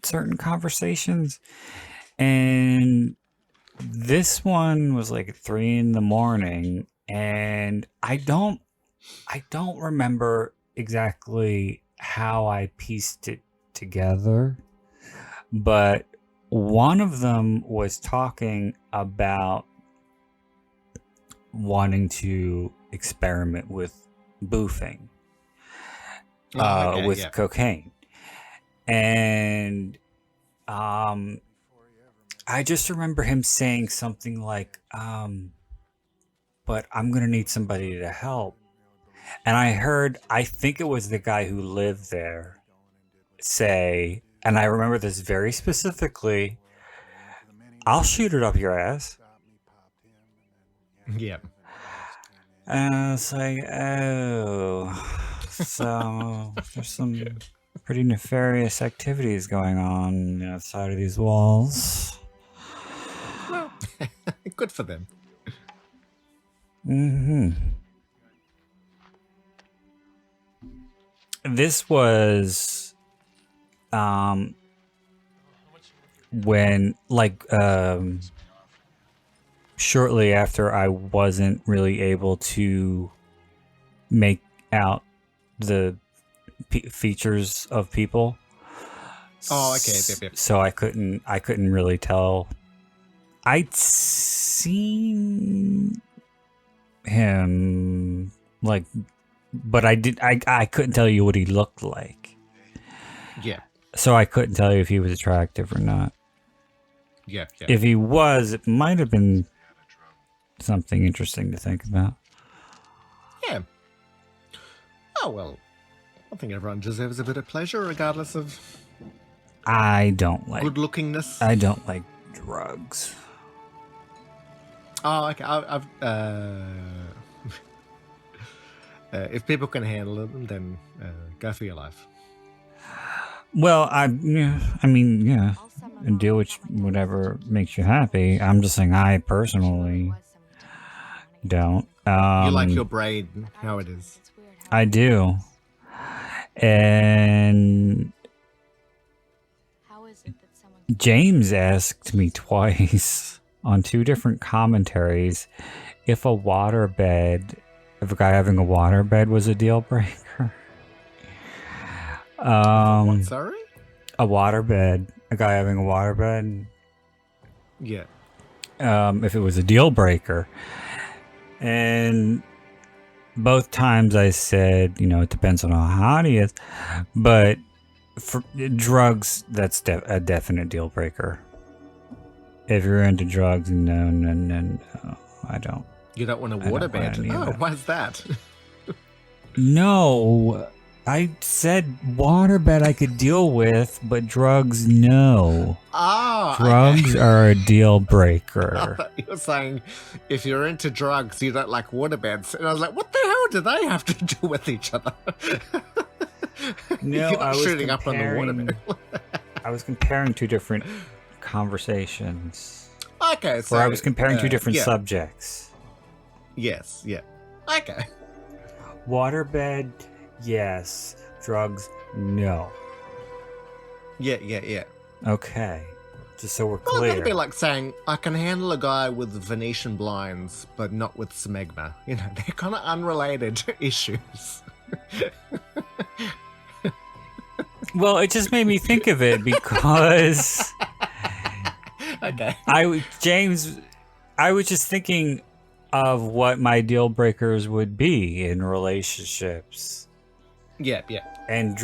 certain conversations. And this one was like 3 a.m, and I don't remember exactly how I pieced it together, but one of them was talking about wanting to experiment with boofing with cocaine. And I just remember him saying something like, but I'm going to need somebody to help. And I think it was the guy who lived there say, and I remember this very specifically, I'll shoot it up your ass. Yeah. And it's like, oh, so there's some pretty nefarious activities going on outside of these walls. Well, good for them. Mm-hmm. This was when shortly after I wasn't really able to make out the features of people. Oh, okay. Yep. So I couldn't really tell. I'd seen him but I couldn't tell you what he looked like. Yeah. So I couldn't tell you if he was attractive or not. Yeah. If he was, it might have been something interesting to think about. Yeah. Oh, well, I think everyone deserves a bit of pleasure regardless of I don't like good-lookingness. I don't like drugs. Oh, okay. I've if people can handle them, then go for your life. Well, and do whatever makes you happy. I'm just saying I personally don't. You like your braid, how it is. I do. And James asked me twice on 2 different commentaries if a guy having a waterbed was a deal breaker. What, sorry? A waterbed. A guy having a waterbed. Yeah. If it was a deal breaker. And both times I said, it depends on how hot he is. But for drugs, that's a definite deal breaker. If you're into drugs, no, I don't. You don't want a waterbed? Oh, why's that? No, I said waterbed I could deal with, but drugs, no. Ah, drugs are a deal breaker. You were saying if you're into drugs, you don't like waterbeds, and I was like, what the hell do they have to do with each other? No, I was shooting up on the waterbed. I was comparing 2 different conversations. Okay, so I was comparing 2 different subjects. Yes, yeah. Okay. Waterbed, yes. Drugs, no. Yeah. Okay. Just so we're clear. Well, that'd be like saying, I can handle a guy with Venetian blinds, but not with smegma. They're kind of unrelated issues. Well, it just made me think of it because... Okay. I was just thinking of what my deal breakers would be in relationships. Yeah. And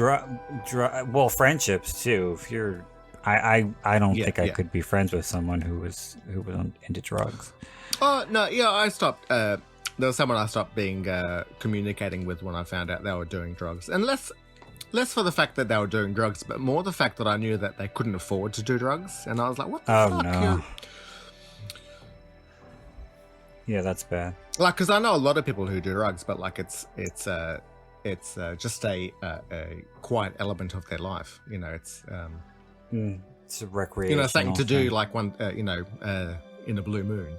friendships too. If you're, I don't think I could be friends with someone who was into drugs. Oh no, yeah, I stopped. There was someone I stopped being communicating with when I found out they were doing drugs, and less for the fact that they were doing drugs, but more the fact that I knew that they couldn't afford to do drugs, and I was like, what the fuck? No. Yeah, that's bad. Like, because I know a lot of people who do drugs, but like it's just a quiet element of their life. It's it's a recreational something to do thing. like one in a blue moon.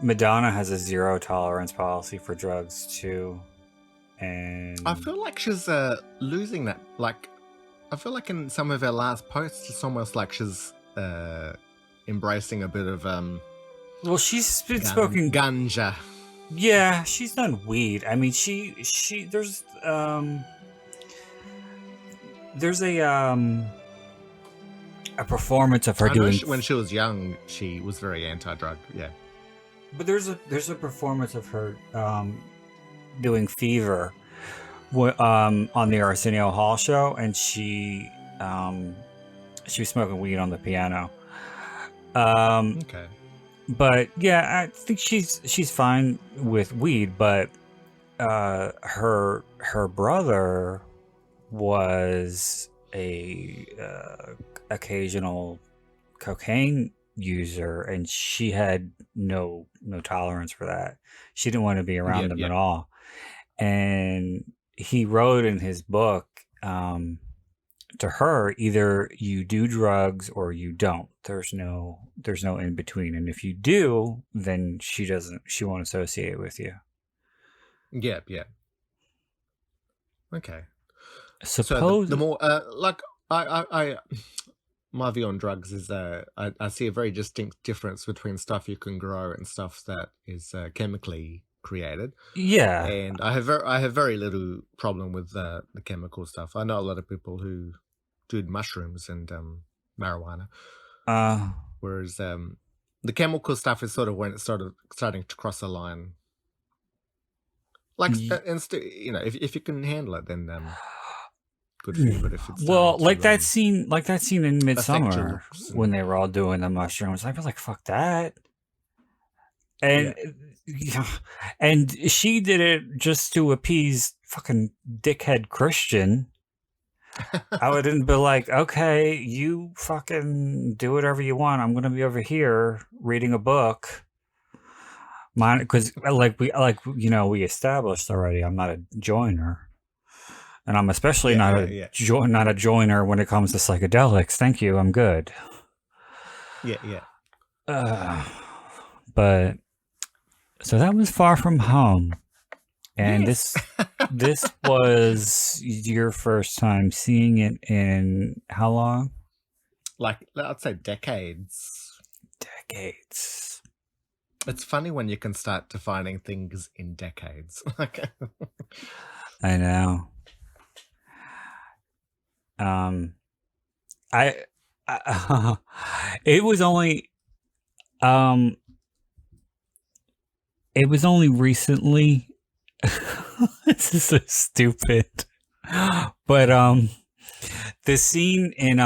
Madonna has a 0 tolerance policy for drugs too, and I feel like she's losing that. Like, I feel like in some of her last posts, it's almost like she's embracing a bit of well, she's been smoking ganja. Yeah, she's done weed. I mean, she there's a performance of her doing when she was young, she was very anti-drug. Yeah. But there's a performance of her doing Fever on the Arsenio Hall show, and she was smoking weed on the piano. Okay. But yeah, I think she's fine with weed, but her brother was a occasional cocaine user, and she had no tolerance for that. She didn't want to be around them at all. And he wrote in his book, to her, either you do drugs or you don't. There's no in between. And if you do, then she won't associate with you. Yeah. Okay. Suppose so the more like I my view on drugs is I see a very distinct difference between stuff you can grow and stuff that is chemically created. yeah. And I have very little problem with the chemical stuff. I know a lot of people who do mushrooms and marijuana, whereas the chemical stuff is sort of when it's starting to cross a line. Like, if you can handle it, then good for you. But if it's like that scene in Midsummer when they were all doing the mushrooms, I'd be like, "Fuck that!" And and she did it just to appease fucking dickhead Christian. I wouldn't be like, "Okay, you fucking do whatever you want. I'm gonna be over here reading a book." Because we established already, I'm not a joiner, and I'm especially not a joiner when it comes to psychedelics. Thank you, I'm good. But so that was Far From Home, and this was your first time seeing it in how long? Like, I'd say decades. It's funny when you can start defining things in decades. I know. It was only recently. This is so stupid. But the scene in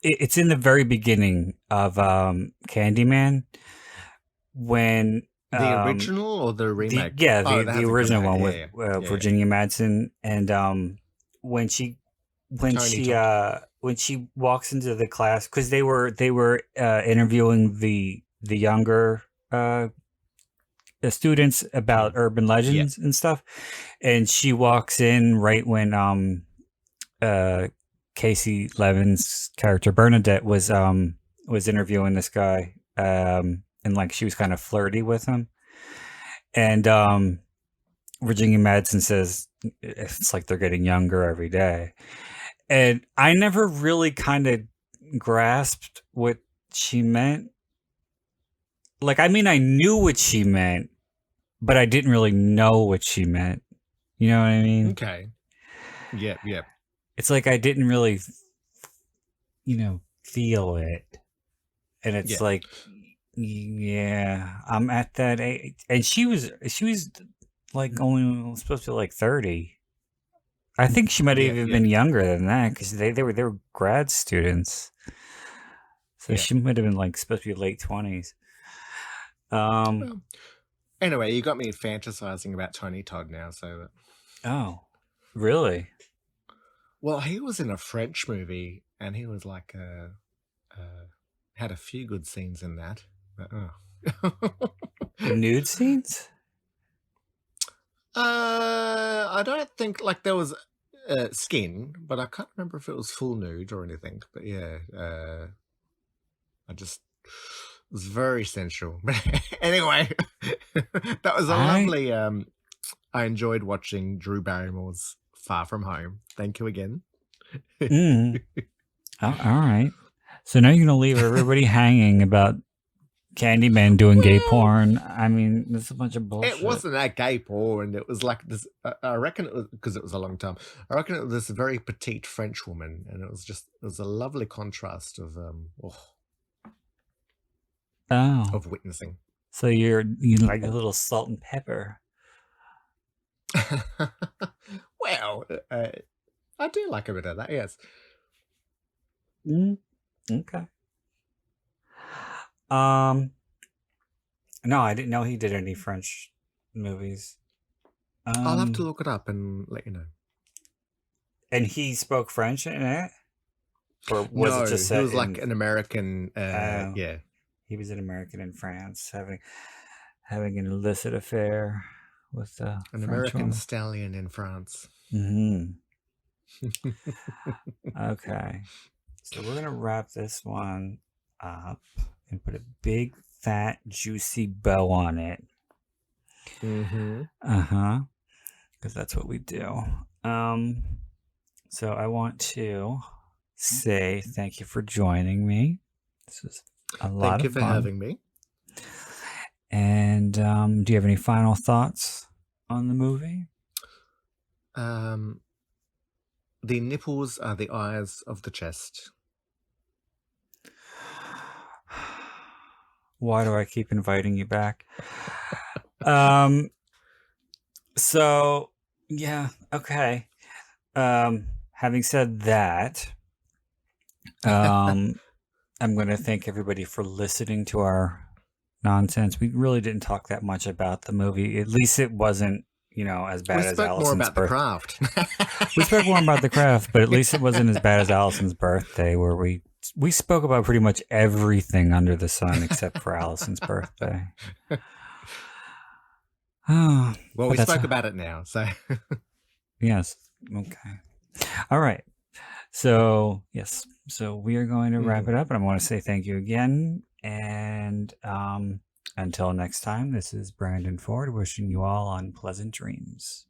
it's in the very beginning of Candyman, when the original or the remake? The original one with Virginia Madsen, and when she walks into the class, because they were interviewing the younger students about urban legends and stuff, and she walks in right when Casey Levin's character Bernadette was interviewing this guy, and like she was kind of flirty with him, and Virginia Madsen says it's like they're getting younger every day, and I never really kind of grasped what she meant. Like, I mean, I knew what she meant, but I didn't really know what she meant. You know what I mean? Okay. Yeah. It's like I didn't really, feel it. And it's like, yeah, I'm at that age. And she was like only supposed to be like 30. I think she might have even been younger than that, because they were grad students. So she might have been like supposed to be late 20s. Anyway, you got me fantasizing about Tony Todd now. So. Oh, really? Well, he was in a French movie, and he was like had a few good scenes in that. Nude scenes? I don't think, like, there was skin, but I can't remember if it was full nude or anything. But yeah, it was very sensual. But anyway, that was a lovely. I enjoyed watching Drew Barrymore's Far From Home. Thank you again. All right. So now you're going to leave everybody hanging about Candyman doing gay porn. I mean, this is a bunch of bullshit. It wasn't that gay porn. It was like this. I reckon it was, because it was a long time. I reckon it was this very petite French woman, and it was a lovely contrast of of witnessing. So you like a little salt and pepper. Well, I do like a bit of that, yes. Okay. No, I didn't know he did any French movies. I'll have to look it up and let you know. And he spoke French in it? Or was it just he set was like in... an American. Yeah, He was an American in France, having an illicit affair with an French American woman. stallion in France. Okay, so we're gonna wrap this one up and put a big, fat, juicy bow on it. Because that's what we do. So I want to say thank you for joining me. This was a lot of fun. Thank you for having me. And do you have any final thoughts on the movie? The nipples are the eyes of the chest. Why do I keep inviting you back? So yeah, okay. Having said that, I'm going to thank everybody for listening to our nonsense. We really didn't talk that much about the movie. At least it wasn't, as bad as Allison's Birth. We spoke more about the craft. We spoke more about the craft, but at least it wasn't as bad as Allison's birthday, where we spoke about pretty much everything under the sun except for Allison's birthday. Well, we spoke about it now, so... Yes. Okay. All right. So, yes. So we are going to wrap it up, and I want to say thank you again. And until next time, this is Brandon Ford wishing you all unpleasant dreams.